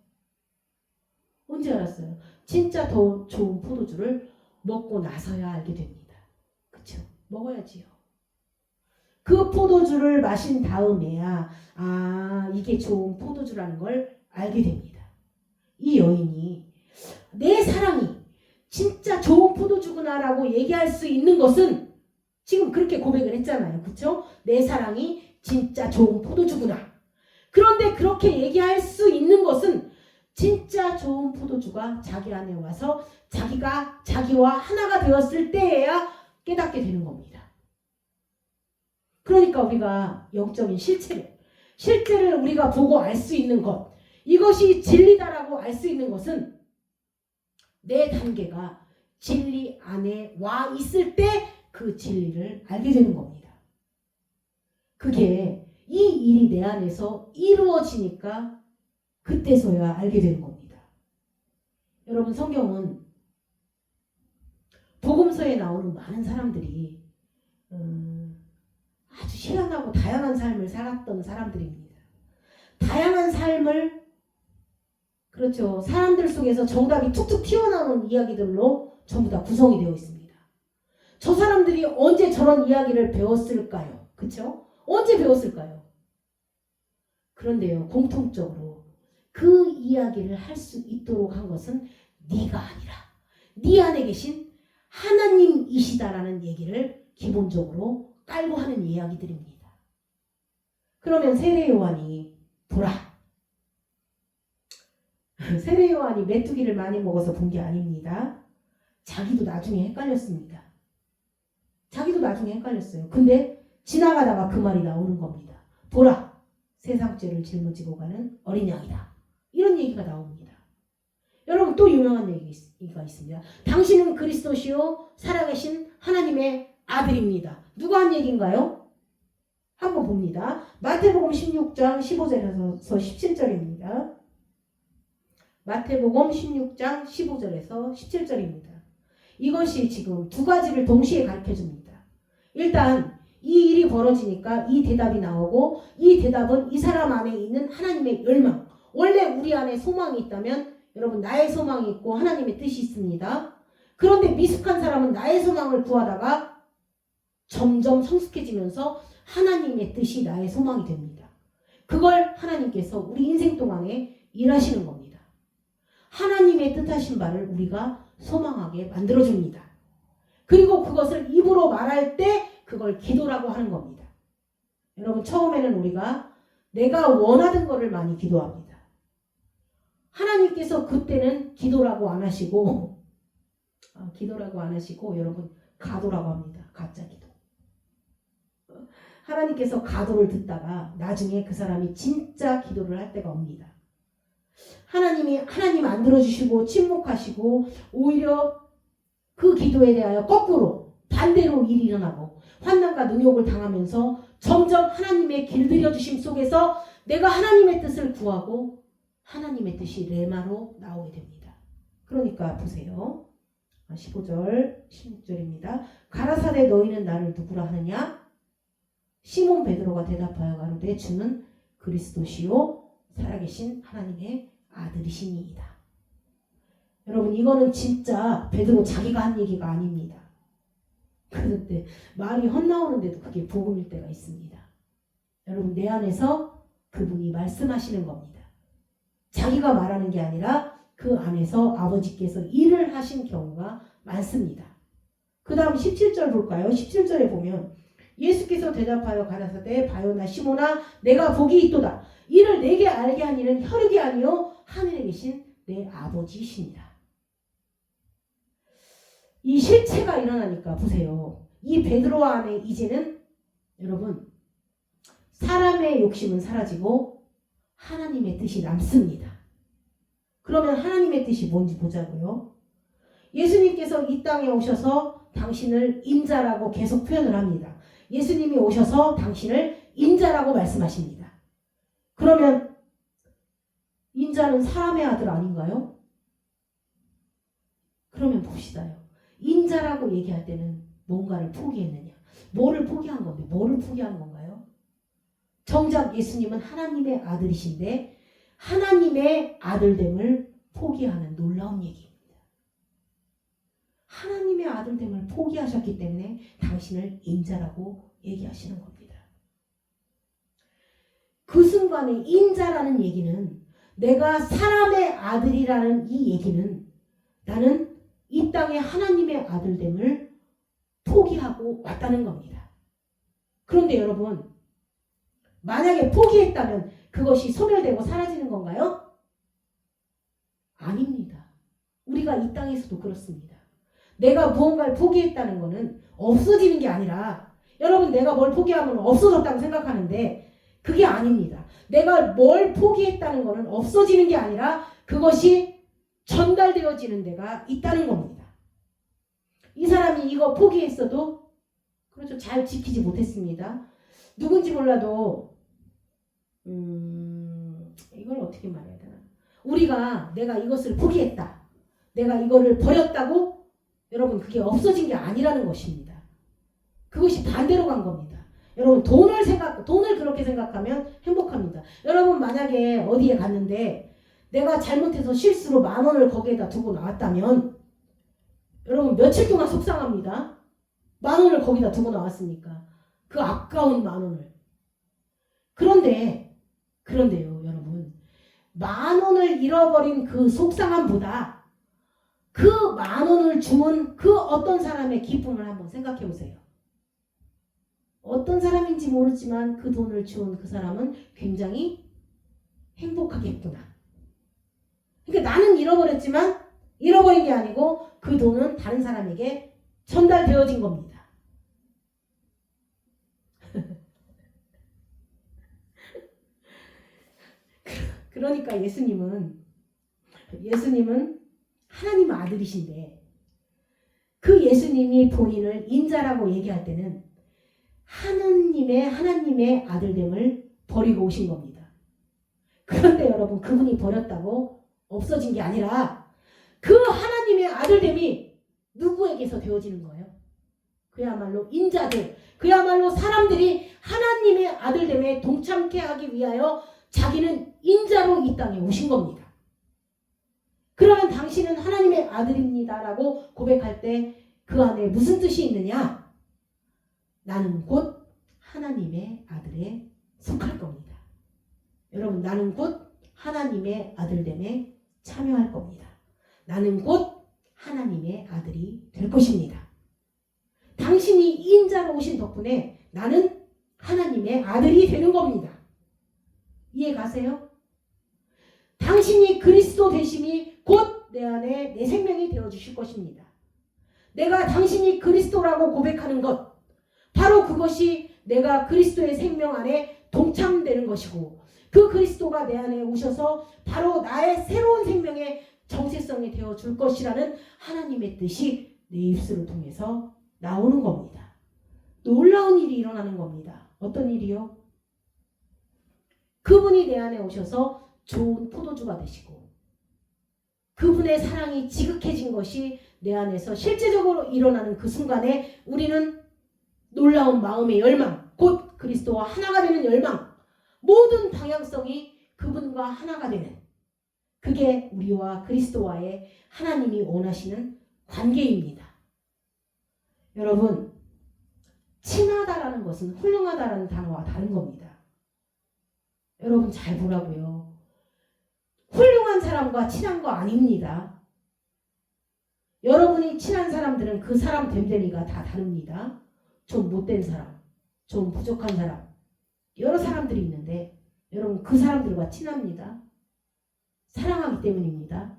언제 알았어요? 진짜 더 좋은 포도주를 먹고 나서야 알게 됩니다. 그쵸? 먹어야지요. 그 포도주를 마신 다음에야 이게 좋은 포도주라는 걸 알게 됩니다. 이 여인이 내 사랑이 진짜 좋은 포도주구나라고 얘기할 수 있는 것은 지금 그렇게 고백을 했잖아요. 그쵸? 내 사랑이 진짜 좋은 포도주구나. 그런데 그렇게 얘기할 수 있는 것은 진짜 좋은 포도주가 자기 안에 와서 자기가 자기와 하나가 되었을 때에야 깨닫게 되는 겁니다. 그러니까 우리가 영적인 실제를 우리가 보고 알 수 있는 것, 이것이 진리다라고 알 수 있는 것은 내 단계가 진리 안에 와 있을 때 그 진리를 알게 되는 겁니다. 그게 이 일이 내 안에서 이루어지니까 그때서야 알게 되는 겁니다. 여러분, 성경은 복음서에 나오는 많은 사람들이 아주 희한하고 다양한 삶을 살았던 사람들입니다. 다양한 삶을, 그렇죠, 사람들 속에서 정답이 툭툭 튀어나오는 이야기들로 전부 다 구성이 되어 있습니다. 저 사람들이 언제 저런 이야기를 배웠을까요? 그렇죠? 언제 배웠을까요? 그런데요, 공통적으로 그 이야기를 할 수 있도록 한 것은 네가 아니라 네 안에 계신 하나님이시다라는 얘기를 기본적으로 깔고 하는 이야기들입니다. 그러면 세례 요한이 보라. 세례 요한이 메뚜기를 많이 먹어서 본 게 아닙니다. 자기도 나중에 헷갈렸습니다. 자기도 나중에 헷갈렸어요. 근데 지나가다가 그 말이 나오는 겁니다. 보라, 세상 죄를 짊어지고 가는 어린 양이다. 이런 얘기가 나옵니다. 여러분, 또 유명한 얘기가 있습니다. 당신은 그리스도시요 살아계신 하나님의 아들입니다. 누가 한 얘기인가요? 한번 봅니다. 마태복음 16장 15절에서 17절입니다. 마태복음 16장 15절에서 17절입니다. 이것이 지금 두 가지를 동시에 가르쳐줍니다. 일단 이 일이 벌어지니까 이 대답이 나오고, 이 대답은 이 사람 안에 있는 하나님의 열망. 원래 우리 안에 소망이 있다면 여러분, 나의 소망이 있고 하나님의 뜻이 있습니다. 그런데 미숙한 사람은 나의 소망을 구하다가 점점 성숙해지면서 하나님의 뜻이 나의 소망이 됩니다. 그걸 하나님께서 우리 인생 동안에 일하시는 겁니다. 하나님의 뜻하신 바를 우리가 소망하게 만들어줍니다. 그리고 그것을 입으로 말할 때 그걸 기도라고 하는 겁니다. 여러분, 처음에는 우리가 내가 원하던 거를 많이 기도합니다. 하나님께서 그때는 기도라고 안 하시고 여러분, 가도라고 합니다. 가짜 기도. 하나님께서 가도를 듣다가 나중에 그 사람이 진짜 기도를 할 때가 옵니다. 하나님 안 들어주시고 침묵하시고 오히려 그 기도에 대하여 거꾸로 반대로 일이 일어나고 환난과 능욕을 당하면서 점점 하나님의 길들여주심 속에서 내가 하나님의 뜻을 구하고 하나님의 뜻이 레마로 나오게 됩니다. 그러니까 보세요. 15절 16절입니다. 가라사대 너희는 나를 누구라 하느냐? 시몬 베드로가 대답하여 가로되 주는 그리스도시요 살아계신 하나님의 아들이시니이다. 여러분, 이거는 진짜 베드로 자기가 한 얘기가 아닙니다. 그런데 말이 헛나오는데도 그게 복음일 때가 있습니다. 여러분, 내 안에서 그분이 말씀하시는 겁니다. 자기가 말하는 게 아니라 그 안에서 아버지께서 일을 하신 경우가 많습니다. 그 다음 17절 볼까요? 17절에 보면 예수께서 대답하여 가라사대 바요나 시몬아 내가 복이 있도다. 이를 내게 알게 한 이는 혈육이 아니요 하늘에 계신 내 아버지시니라. 이 실체가 일어나니까 보세요. 이 베드로 안에 이제는 여러분 사람의 욕심은 사라지고 하나님의 뜻이 남습니다. 그러면 하나님의 뜻이 뭔지 보자고요. 예수님께서 이 땅에 오셔서 당신을 인자라고 계속 표현을 합니다. 예수님이 오셔서 당신을 인자라고 말씀하십니다. 그러면 인자는 사람의 아들 아닌가요? 그러면 봅시다요. 인자라고 얘기할 때는 뭔가를 포기했느냐? 뭐를 포기한 건데? 뭐를 포기한 건가요? 정작 예수님은 하나님의 아들이신데 하나님의 아들됨을 포기하는 놀라운 얘기입니다. 하나님의 아들됨을 포기하셨기 때문에 당신을 인자라고 얘기하시는 겁니다. 그 순간에 인자라는 얘기는 내가 사람의 아들이라는 이 얘기는 나는 이 땅에 하나님의 아들됨을 포기하고 왔다는 겁니다. 그런데 여러분, 만약에 포기했다면 그것이 소멸되고 사라지는 건가요? 아닙니다. 우리가 이 땅에서도 그렇습니다. 내가 무언가를 포기했다는 것은 없어지는 게 아니라 여러분 내가 뭘 포기하면 없어졌다고 생각하는데 그게 아닙니다. 내가 뭘 포기했다는 것은 없어지는 게 아니라 그것이 전달되어지는 데가 있다는 겁니다. 이 사람이 이거 포기했어도 그렇죠. 잘 지키지 못했습니다. 누군지 몰라도 이걸 어떻게 말해야 되나? 우리가 내가 이것을 포기했다. 내가 이거를 버렸다고 여러분 그게 없어진 게 아니라는 것입니다. 그것이 반대로 간 겁니다. 여러분 돈을 그렇게 생각하면 행복합니다. 여러분 만약에 어디에 갔는데 내가 잘못해서 실수로 10,000원을 거기에다 두고 나왔다면 여러분 며칠 동안 속상합니다. 10,000원을 거기다 두고 나왔으니까 그 아까운 10,000원을. 그런데요 여러분 10,000원을 잃어버린 그 속상함보다 그 10,000원을 주은 그 어떤 사람의 기쁨을 한번 생각해 보세요. 어떤 사람인지 모르지만 그 돈을 주은 그 사람은 굉장히 행복하겠구나. 그러니까 나는 잃어버렸지만 잃어버린 게 아니고 그 돈은 다른 사람에게 전달되어진 겁니다. 그러니까 예수님은 하나님 아들이신데 그 예수님이 본인을 인자라고 얘기할 때는 하나님의 아들됨을 버리고 오신 겁니다. 그런데 여러분 그분이 버렸다고 없어진 게 아니라 그 하나님의 아들됨이 누구에게서 되어지는 거예요? 그야말로 인자들, 그야말로 사람들이 하나님의 아들됨에 동참케 하기 위하여 자기는 인자로 이 땅에 오신 겁니다. 그러면 당신은 하나님의 아들입니다라고 고백할 때 그 안에 무슨 뜻이 있느냐? 나는 곧 하나님의 아들에 속할 겁니다. 여러분 나는 곧 하나님의 아들됨에 참여할 겁니다. 나는 곧 하나님의 아들이 될 것입니다. 당신이 인자로 오신 덕분에 나는 하나님의 아들이 되는 겁니다. 이해 가세요? 당신이 그리스도 되심이 곧 내 안에 내 생명이 되어주실 것입니다. 내가 당신이 그리스도라고 고백하는 것, 바로 그것이 내가 그리스도의 생명 안에 동참되는 것이고 그 그리스도가 내 안에 오셔서 바로 나의 새로운 생명의 정체성이 되어줄 것이라는 하나님의 뜻이 내 입술을 통해서 나오는 겁니다. 놀라운 일이 일어나는 겁니다. 어떤 일이요? 그분이 내 안에 오셔서 좋은 포도주가 되시고 그분의 사랑이 지극해진 것이 내 안에서 실제적으로 일어나는 그 순간에 우리는 놀라운 마음의 열망, 곧 그리스도와 하나가 되는 열망, 모든 방향성이 그분과 하나가 되는 그게 우리와 그리스도와의 하나님이 원하시는 관계입니다. 여러분, 친하다라는 것은 훌륭하다라는 단어와 다른 겁니다. 여러분 잘 보라고요. 훌륭한 사람과 친한 거 아닙니다. 여러분이 친한 사람들은 그 사람 됨됨이가 다 다릅니다. 좀 못된 사람, 좀 부족한 사람, 여러 사람들이 있는데 여러분 그 사람들과 친합니다. 사랑하기 때문입니다.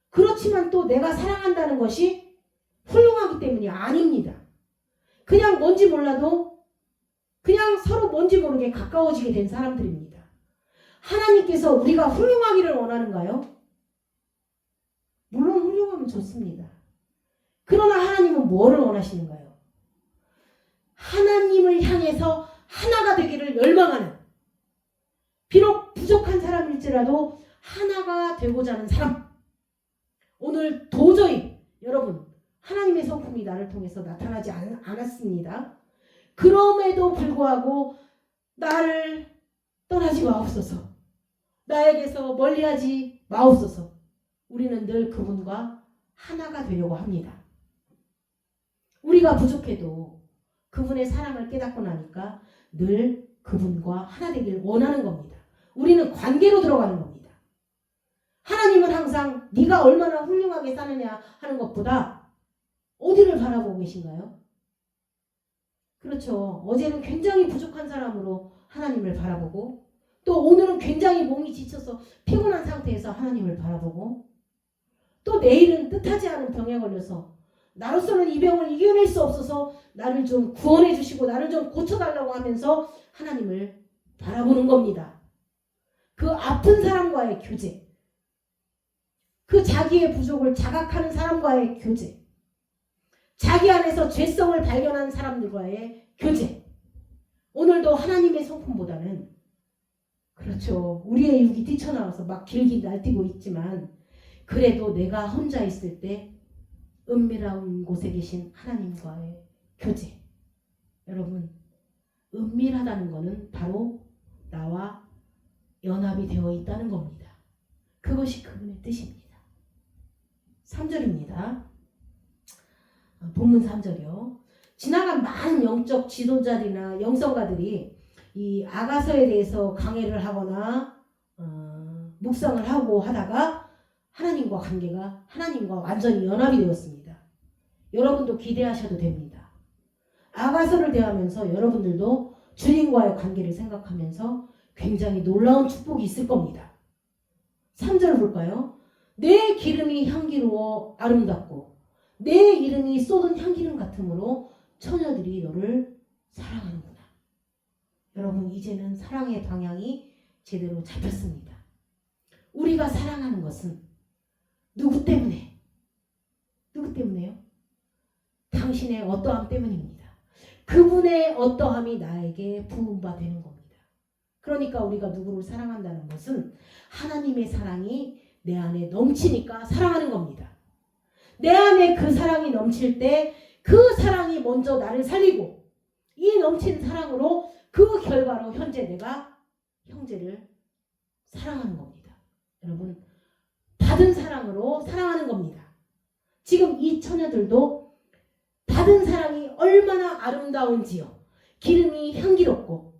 그렇지만 또 내가 사랑한다는 것이 훌륭하기 때문이 아닙니다. 그냥 뭔지 몰라도 그냥 서로 뭔지 모르게 가까워지게 된 사람들입니다. 하나님께서 우리가 훌륭하기를 원하는가요? 물론 훌륭하면 좋습니다. 그러나 하나님은 뭐를 원하시는가요? 하나님을 향해서 하나가 되기를 열망하는, 비록 부족한 사람일지라도 하나가 되고자 하는 사람. 오늘 도저히 여러분 하나님의 성품이 나를 통해서 나타나지 않았습니다. 그럼에도 불구하고 나를 떠나지 마옵소서. 나에게서 멀리하지 마옵소서. 우리는 늘 그분과 하나가 되려고 합니다. 우리가 부족해도 그분의 사랑을 깨닫고 나니까 늘 그분과 하나 되길 원하는 겁니다. 우리는 관계로 들어가는 겁니다. 하나님은 항상 네가 얼마나 훌륭하게 사느냐 하는 것보다 어디를 바라보고 계신가요? 그렇죠. 어제는 굉장히 부족한 사람으로 하나님을 바라보고 또 오늘은 굉장히 몸이 지쳐서 피곤한 상태에서 하나님을 바라보고 또 내일은 뜻하지 않은 병에 걸려서 나로서는 이 병을 이겨낼 수 없어서 나를 좀 구원해 주시고 나를 좀 고쳐달라고 하면서 하나님을 바라보는 겁니다. 그 아픈 사람과의 교제, 그 자기의 부족을 자각하는 사람과의 교제, 자기 안에서 죄성을 발견한 사람들과의 교제. 오늘도 하나님의 성품보다는 그렇죠. 우리의 육이 뛰쳐나와서 막 길게 날뛰고 있지만 그래도 내가 혼자 있을 때 은밀한 곳에 계신 하나님과의 교제. 여러분, 은밀하다는 것은 바로 나와 연합이 되어 있다는 겁니다. 그것이 그분의 뜻입니다. 3절입니다. 본문 3절이요. 지나간 많은 영적 지도자들이나 영성가들이 이 아가서에 대해서 강해를 하거나 묵상을 하고 하다가 하나님과 관계가 하나님과 완전히 연합이 되었습니다. 여러분도 기대하셔도 됩니다. 아가서를 대하면서 여러분들도 주님과의 관계를 생각하면서 굉장히 놀라운 축복이 있을 겁니다. 3절 볼까요? 내 기름이 향기로워 아름답고 내 이름이 쏟은 향기름 같으므로 처녀들이 너를 사랑하는구나. 여러분, 이제는 사랑의 방향이 제대로 잡혔습니다. 우리가 사랑하는 것은 누구 때문에? 누구 때문에요? 당신의 어떠함 때문입니다. 그분의 어떠함이 나에게 부음바 되는 겁니다. 그러니까 우리가 누구를 사랑한다는 것은 하나님의 사랑이 내 안에 넘치니까 사랑하는 겁니다. 내 안에 그 사랑이 넘칠 때 그 사랑이 먼저 나를 살리고 이 넘친 사랑으로 그 결과로 현재 내가 형제를 사랑하는 겁니다. 여러분, 받은 사랑으로 사랑하는 겁니다. 지금 이 처녀들도 받은 사랑이 얼마나 아름다운지요. 기름이 향기롭고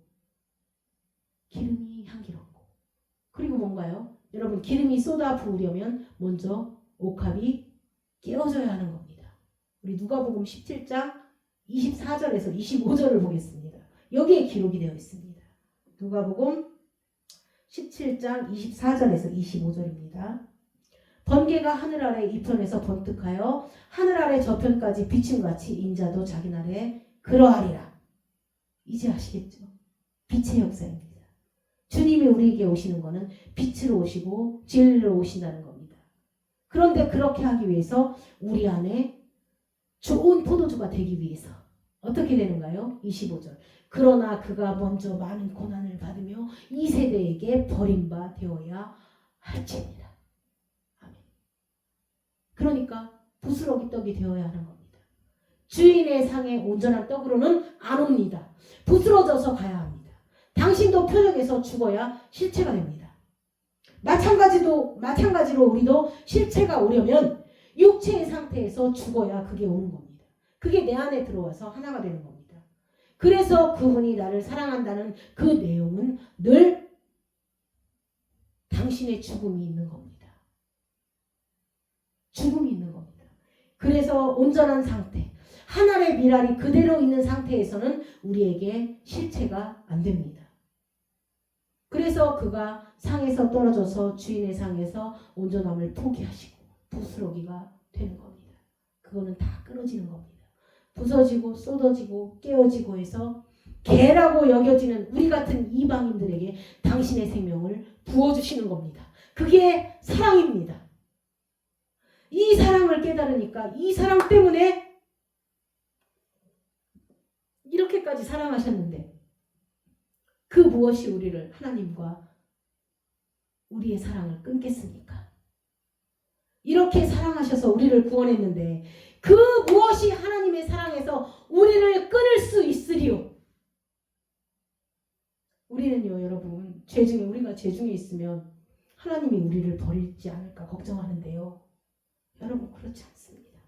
그리고 뭔가요? 여러분, 기름이 쏟아 부으려면 먼저 옥합이 깨어져야 하는 겁니다. 우리 누가복음 17장 24절에서 25절을 보겠습니다. 여기에 기록이 되어 있습니다. 누가복음 17장 24절에서 25절입니다. 번개가 하늘 아래 이편에서 번뜩하여 하늘 아래 저편까지 비침같이 인자도 자기 날에 그러하리라. 이제 아시겠죠? 빛의 역사입니다. 주님이 우리에게 오시는 것은 빛으로 오시고 진리로 오신다는 겁니다. 그런데 그렇게 하기 위해서 우리 안에 좋은 포도주가 되기 위해서 어떻게 되는가요? 25절. 그러나 그가 먼저 많은 고난을 받으며 이 세대에게 버림바 되어야 할지니라. 아멘. 그러니까 부스러기 떡이 되어야 하는 겁니다. 주인의 상에 온전한 떡으로는 안 옵니다. 부스러져서 가야 합니다. 당신도 표적에서 죽어야 실체가 됩니다. 마찬가지로 우리도 실체가 오려면 육체의 상태에서 죽어야 그게 오는 겁니다. 그게 내 안에 들어와서 하나가 되는 겁니다. 그래서 그분이 나를 사랑한다는 그 내용은 늘 당신의 죽음이 있는 겁니다. 죽음이 있는 겁니다. 그래서 온전한 상태, 하늘의 미랄이 그대로 있는 상태에서는 우리에게 실체가 안 됩니다. 그래서 그가 상에서 떨어져서 주인의 상에서 온전함을 포기하시고 부스러기가 되는 겁니다. 그거는 다 끊어지는 겁니다. 부서지고 쏟아지고 깨어지고 해서 개라고 여겨지는 우리 같은 이방인들에게 당신의 생명을 부어주시는 겁니다. 그게 사랑입니다. 이 사랑을 깨달으니까 이 사랑 때문에 이렇게까지 사랑하셨는데 그 무엇이 우리를 하나님과 우리의 사랑을 끊겠습니까? 이렇게 사랑하셔서 우리를 구원했는데 그 무엇이 하나님의 사랑에서 우리를 끊을 수 있으리요? 우리는요, 여러분, 우리가 죄 중에 있으면 하나님이 우리를 버리지 않을까 걱정하는데요. 여러분, 그렇지 않습니다.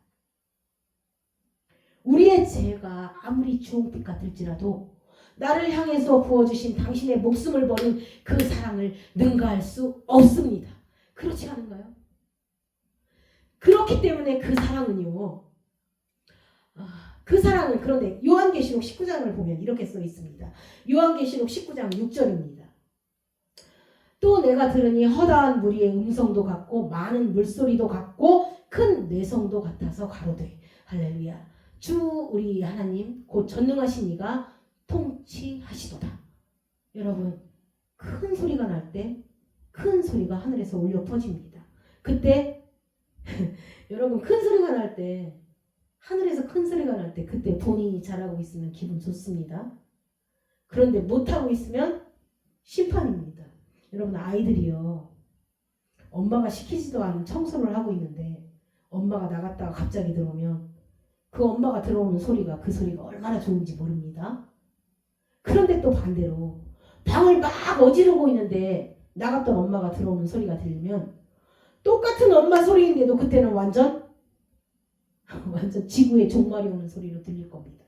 우리의 죄가 아무리 주홍빛 같을지라도 나를 향해서 부어주신 당신의 목숨을 버린 그 사랑을 능가할 수 없습니다. 그렇지 않은가요? 그렇기 때문에 그 사랑은요. 그 사랑은 그런데 요한계시록 19장을 보면 이렇게 써 있습니다. 요한계시록 19장 6절입니다. 또 내가 들으니 허다한 무리의 음성도 같고 많은 물소리도 같고 큰 뇌성도 같아서 가로되 할렐루야 주 우리 하나님 곧 전능하신 이가 통치하시도다. 여러분, 큰 소리가 날 때 큰 소리가 하늘에서 울려 퍼집니다. 그때 여러분, 큰 소리가 날 때 하늘에서 큰 소리가 날 때 그때 본인이 잘하고 있으면 기분 좋습니다. 그런데 못하고 있으면 심판입니다. 여러분 아이들이요. 엄마가 시키지도 않은 청소를 하고 있는데 엄마가 나갔다가 갑자기 들어오면 그 엄마가 들어오는 소리가 그 소리가 얼마나 좋은지 모릅니다. 그런데 또 반대로 방을 막 어지르고 있는데 나갔던 엄마가 들어오는 소리가 들리면 똑같은 엄마 소리인데도 그때는 완전 지구의 종말이 오는 소리로 들릴 겁니다.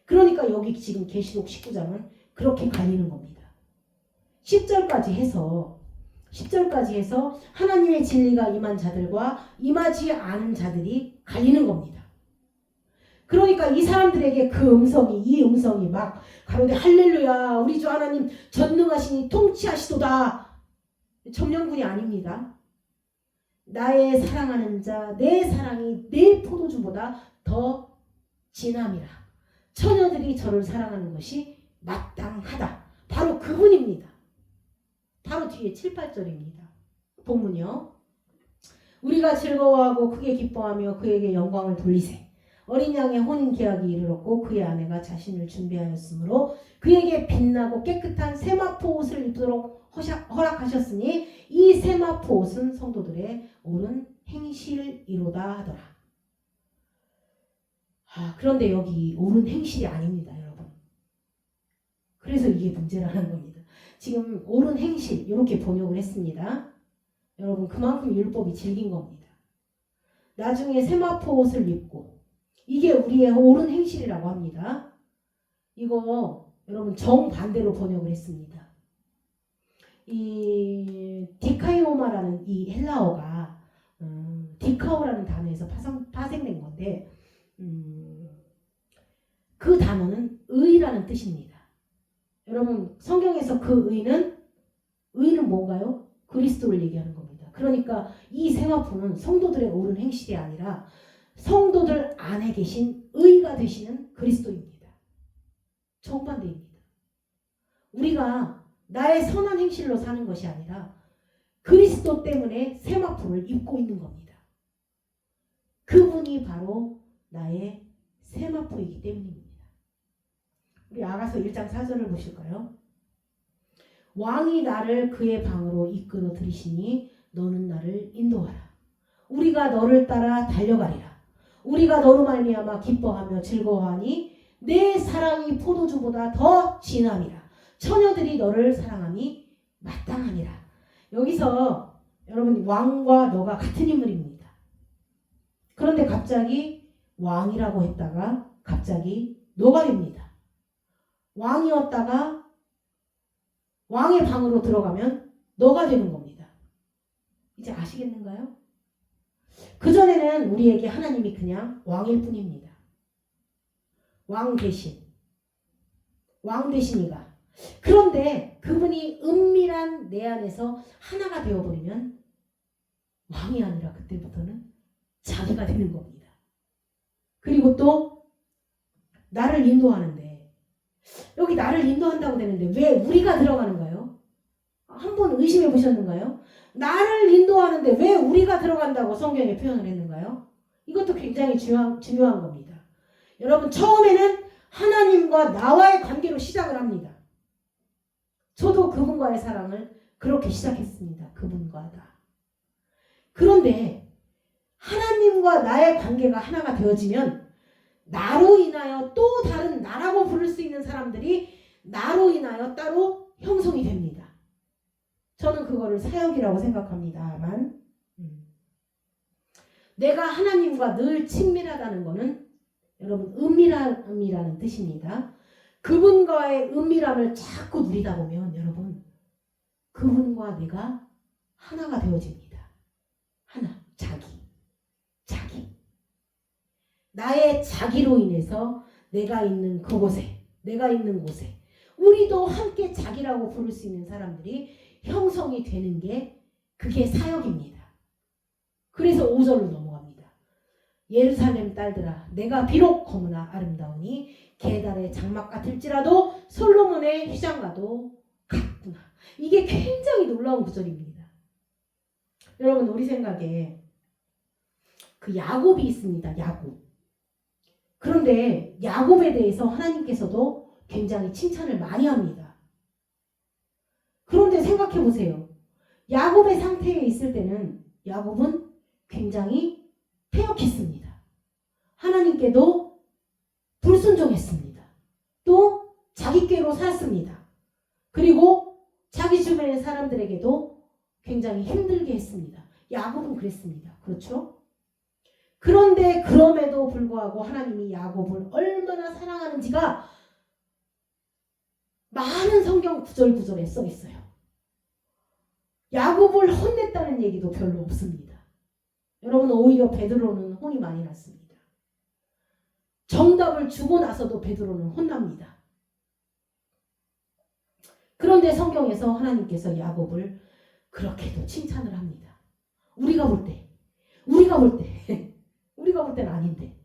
그러니까 여기 지금 계시록 19장은 그렇게 갈리는 겁니다. 10절까지 해서 하나님의 진리가 임한 자들과 임하지 않은 자들이 갈리는 겁니다. 그러니까 이 사람들에게 이 음성이 막 가로되 할렐루야 우리 주 하나님 전능하시니 통치하시도다. 점령군이 아닙니다. 나의 사랑하는 자 내 사랑이 내 포도주보다 더 진함이라. 처녀들이 저를 사랑하는 것이 마땅하다. 바로 그분입니다. 바로 뒤에 7, 8절입니다. 본문이요. 우리가 즐거워하고 크게 기뻐하며 그에게 영광을 돌리세. 어린 양의 혼인 계약이 이르렀고 그의 아내가 자신을 준비하였으므로 그에게 빛나고 깨끗한 세마포 옷을 입도록 허락하셨으니 이 세마포 옷은 성도들의 옳은 행실이로다 하더라. 그런데 여기 옳은 행실이 아닙니다, 여러분. 그래서 이게 문제라는 겁니다. 지금 옳은 행실 이렇게 번역을 했습니다. 여러분 그만큼 율법이 질긴 겁니다. 나중에 세마포 옷을 입고 이게 우리의 옳은 행실이라고 합니다. 이거 여러분 정반대로 번역을 했습니다. 이 디카이오마라는 이 헬라어가 디카오라는 단어에서 파생된 건데 그 단어는 의라는 뜻입니다. 여러분 성경에서 그 의는 뭔가요? 그리스도를 얘기하는 겁니다. 그러니까 이 세마포는 성도들의 옳은 행실이 아니라 성도들 안에 계신 의가 되시는 그리스도입니다. 정반대입니다. 우리가 나의 선한 행실로 사는 것이 아니라 그리스도 때문에 세마포를 입고 있는 겁니다. 그분이 바로 나의 세마포이기 때문입니다. 우리 아가서 1장 4절을 보실까요? 왕이 나를 그의 방으로 이끌어 들이시니 너는 나를 인도하라. 우리가 너를 따라 달려가리라. 우리가 너로 말미암아 기뻐하며 즐거워하니 내 사랑이 포도주보다 더 진함이라. 처녀들이 너를 사랑함이 마땅하니라. 여기서 여러분 왕과 너가 같은 인물입니다. 그런데 갑자기 왕이라고 했다가 갑자기 너가 됩니다. 왕이었다가 왕의 방으로 들어가면 너가 되는 겁니다. 이제 아시겠는가요? 그전에는 우리에게 하나님이 그냥 왕일 뿐입니다. 왕 대신이가. 그런데 그분이 은밀한 내 안에서 하나가 되어버리면 왕이 아니라 그때부터는 자기가 되는 겁니다. 그리고 또 나를 인도하는데 여기 나를 인도한다고 되는데 왜 우리가 들어가는가요? 한번 의심해 보셨는가요? 나를 인도하는데 왜 우리가 들어간다고 성경에 표현을 했는가요? 이것도 굉장히 중요한 겁니다. 여러분 처음에는 하나님과 나와의 관계로 시작을 합니다. 저도 그분과의 사랑을 그렇게 시작했습니다. 그분과 나. 그런데 하나님과 나의 관계가 하나가 되어지면 나로 인하여 또 다른 나라고 부를 수 있는 사람들이 나로 인하여 따로 형성이 됩니다. 저는 그거를 사역이라고 생각합니다만 내가 하나님과 늘 친밀하다는 것은 여러분 은밀함이라는 뜻입니다. 그분과의 은밀함을 자꾸 누리다 보면 여러분 그분과 내가 하나가 되어집니다. 하나, 자기. 나의 자기로 인해서 내가 있는 그곳에, 내가 있는 곳에 우리도 함께 자기라고 부를 수 있는 사람들이 형성이 되는 게 그게 사역입니다. 그래서 5절로 넘어갑니다. 예루살렘 딸들아 내가 비록 거무나 아름다우니 계달의 장막 같을지라도 솔로몬의 휘장과도 같구나. 이게 굉장히 놀라운 구절입니다. 여러분 우리 생각에 그 야곱이 있습니다. 야곱. 그런데 야곱에 대해서 하나님께서도 굉장히 칭찬을 많이 합니다. 그런데 생각해 보세요. 야곱의 상태에 있을 때는 야곱은 굉장히 패역했습니다. 하나님께도 불순종했습니다. 또 자기께로 살았습니다. 그리고 자기 주변의 사람들에게도 굉장히 힘들게 했습니다. 야곱은 그랬습니다. 그렇죠? 그런데 그럼에도 불구하고 하나님이 야곱을 얼마나 사랑하는지가 많은 성경 구절구절에 써 있어요. 야곱을 혼냈다는 얘기도 별로 없습니다. 여러분, 오히려 베드로는 혼이 많이 났습니다. 정답을 주고 나서도 베드로는 혼납니다. 그런데 성경에서 하나님께서 야곱을 그렇게도 칭찬을 합니다. 우리가 볼 때는 아닌데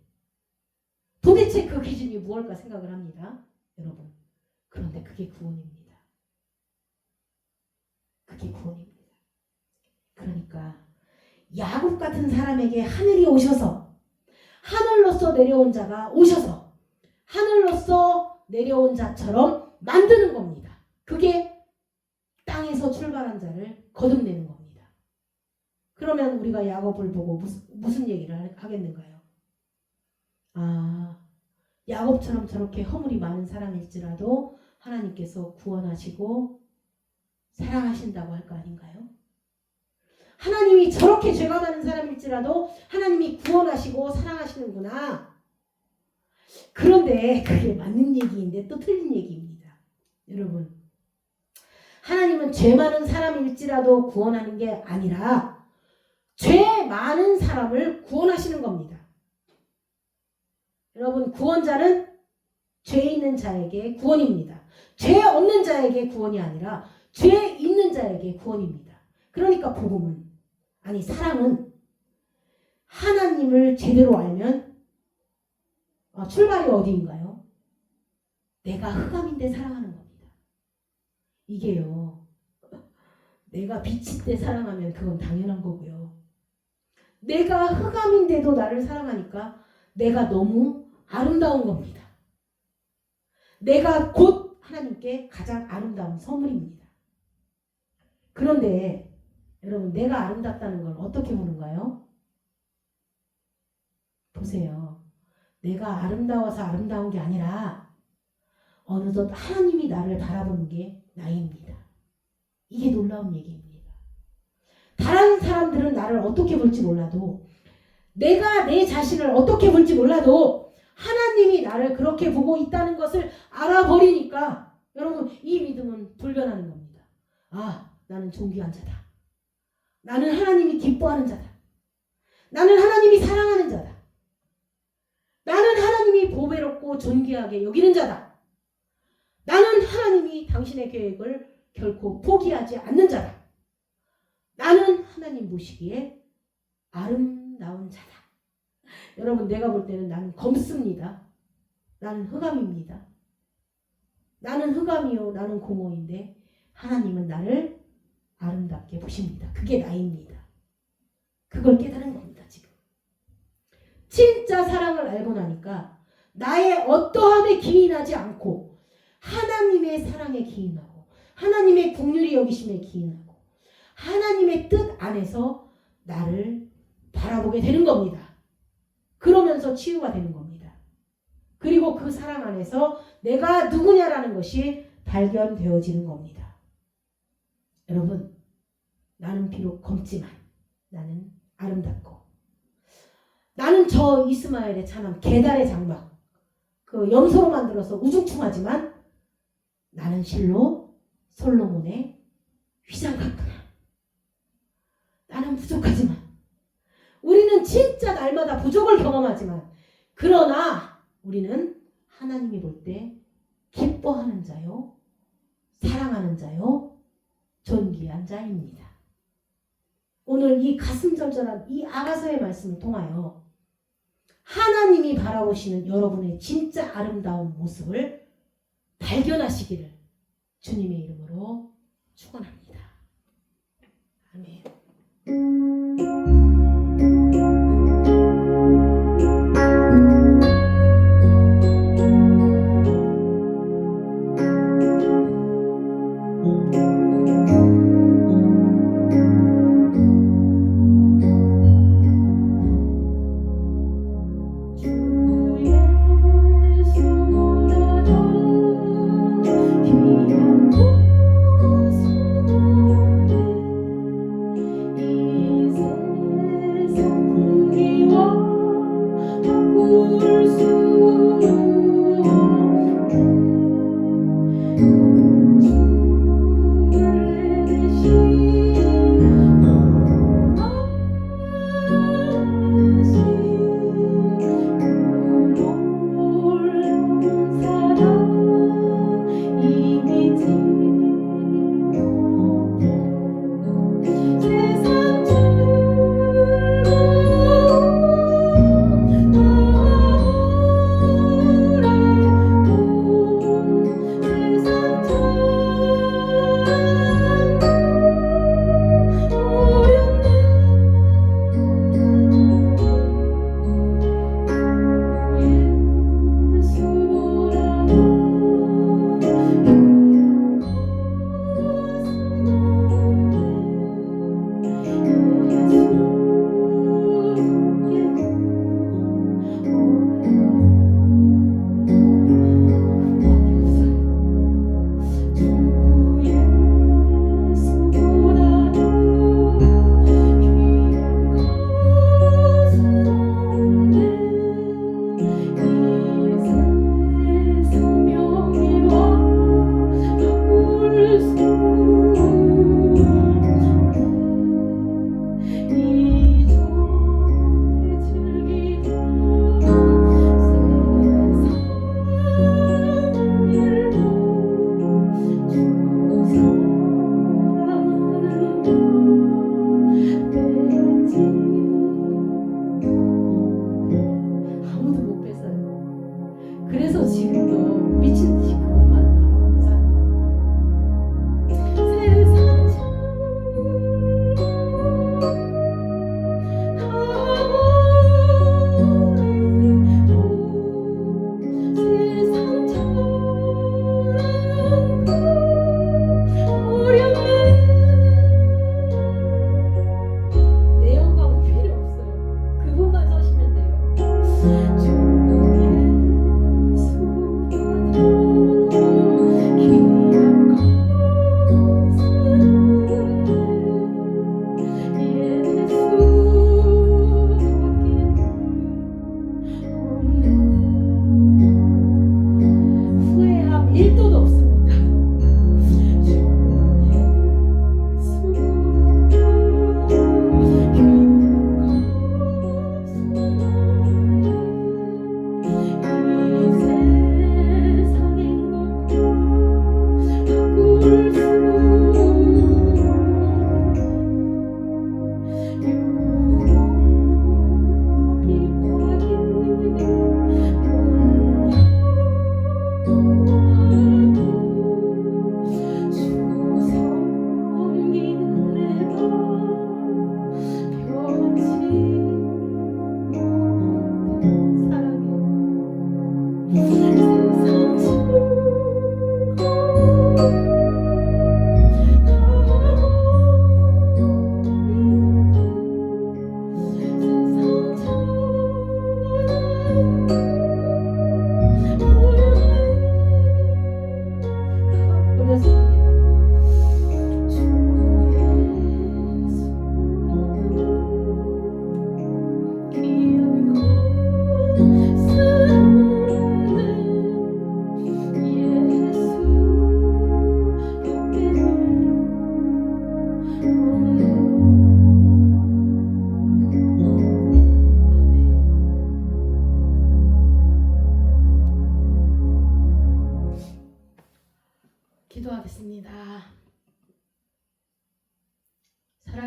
도대체 그 기준이 무엇일까 생각을 합니다. 여러분, 그런데 그게 구원입니다. 그게 구원입니다. 그러니까 야곱 같은 사람에게 하늘이 오셔서, 하늘로서 내려온 자가 오셔서 하늘로서 내려온 자처럼 만드는 겁니다. 그게 땅에서 출발한 자를 거듭내는 겁니다. 그러면 우리가 야곱을 보고 무슨 얘기를 하겠는가요? 야곱처럼 저렇게 허물이 많은 사람일지라도 하나님께서 구원하시고 사랑하신다고 할 거 아닌가요? 하나님이 저렇게 죄가 많은 사람일지라도 하나님이 구원하시고 사랑하시는구나. 그런데 그게 맞는 얘기인데 또 틀린 얘기입니다. 여러분, 하나님은 죄 많은 사람일지라도 구원하는 게 아니라 죄 많은 사람을 구원하시는 겁니다. 여러분, 구원자는 죄 있는 자에게 구원입니다. 죄 없는 자에게 구원이 아니라 죄 있는 자에게 구원입니다. 그러니까 복음은, 아니 사랑은 하나님을 제대로 알면 출발이 어디인가요? 내가 흑암인데 사랑하는 겁니다. 이게요, 내가 빛일 때 사랑하면 그건 당연한 거고요. 내가 흑암인데도 나를 사랑하니까 내가 너무 아름다운 겁니다. 내가 곧 하나님께 가장 아름다운 선물입니다. 그런데 여러분, 내가 아름답다는 걸 어떻게 보는가요? 보세요. 내가 아름다워서 아름다운 게 아니라 어느덧 하나님이 나를 바라보는 게 나입니다. 이게 놀라운 얘기입니다. 다른 사람들은 나를 어떻게 볼지 몰라도, 내가 내 자신을 어떻게 볼지 몰라도 하나님이 나를 그렇게 보고 있다는 것을 알아버리니까 여러분, 이 믿음은 불변하는 겁니다. 나는 존귀한 자다. 나는 하나님이 기뻐하는 자다. 나는 하나님이 사랑하는 자다. 나는 하나님이 보배롭고 존귀하게 여기는 자다. 나는 하나님이 당신의 계획을 결코 포기하지 않는 자다. 나는 하나님 보시기에 아름다운 자다. 여러분, 내가 볼 때는 나는 검습니다. 나는 흑암입니다. 나는 흑암이요, 나는 공허인데 하나님은 나를 아름답게 보십니다. 그게 나입니다. 그걸 깨달은 겁니다. 지금 진짜 사랑을 알고 나니까 나의 어떠함에 기인하지 않고 하나님의 사랑에 기인하고 하나님의 긍휼히 여기심에 기인하고 하나님의 뜻 안에서 나를 바라보게 되는 겁니다. 그러면서 치유가 되는 겁니다. 그리고 그 사랑 안에서 내가 누구냐라는 것이 발견되어지는 겁니다. 여러분, 나는 비록 검지만 나는 아름답고, 나는 저 이스마엘의 차남 게달의 장막 그 염소로 만들어서 우중충하지만 나는 실로 솔로몬의 휘장 같구나. 나는 부족하지만, 우리는 진짜 날마다 부족을 경험하지만, 그러나 우리는 하나님이 볼 때 기뻐하는 자요, 사랑하는 자요, 존귀한 자입니다. 오늘 이 가슴 절절한 이 아가서의 말씀을 통하여 하나님이 바라보시는 여러분의 진짜 아름다운 모습을 발견하시기를 주님의 이름으로 축원합니다. 아멘.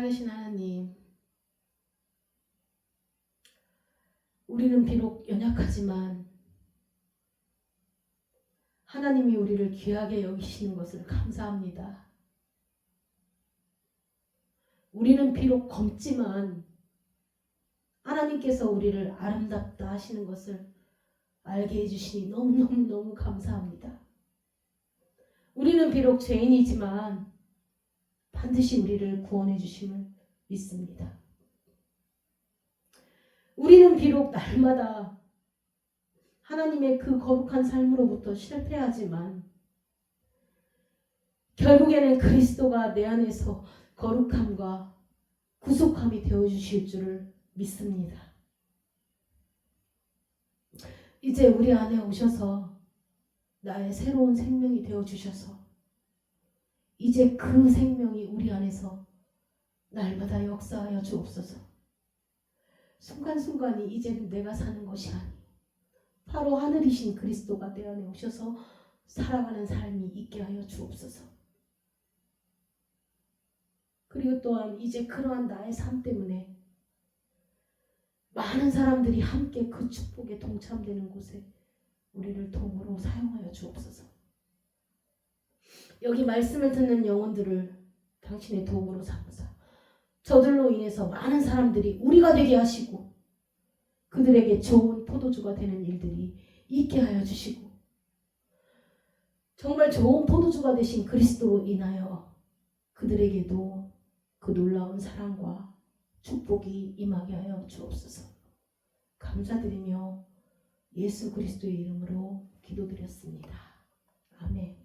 살아계신 하나님, 우리는 비록 연약하지만 하나님이 우리를 귀하게 여기시는 것을 감사합니다. 우리는 비록 검지만 하나님께서 우리를 아름답다 하시는 것을 알게 해주시니 너무너무 감사합니다. 우리는 비록 죄인이지만 반드시 우리를 구원해 주심을 믿습니다. 우리는 비록 날마다 하나님의 그 거룩한 삶으로부터 실패하지만 결국에는 그리스도가 내 안에서 거룩함과 구속함이 되어주실 줄을 믿습니다. 이제 우리 안에 오셔서 나의 새로운 생명이 되어주셔서 이제 그 생명이 우리 안에서 날마다 역사하여 주옵소서. 순간순간이 이제는 내가 사는 것이 아니요 바로 하늘이신 그리스도가 내 안에 오셔서 살아가는 삶이 있게 하여 주옵소서. 그리고 또한 이제 그러한 나의 삶 때문에 많은 사람들이 함께 그 축복에 동참되는 곳에 우리를 도구로 사용하여 주옵소서. 여기 말씀을 듣는 영혼들을 당신의 도구로 삼으사 저들로 인해서 많은 사람들이 우리가 되게 하시고 그들에게 좋은 포도주가 되는 일들이 있게 하여 주시고 정말 좋은 포도주가 되신 그리스도로 인하여 그들에게도 그 놀라운 사랑과 축복이 임하게 하여 주옵소서. 감사드리며 예수 그리스도의 이름으로 기도드렸습니다. 아멘.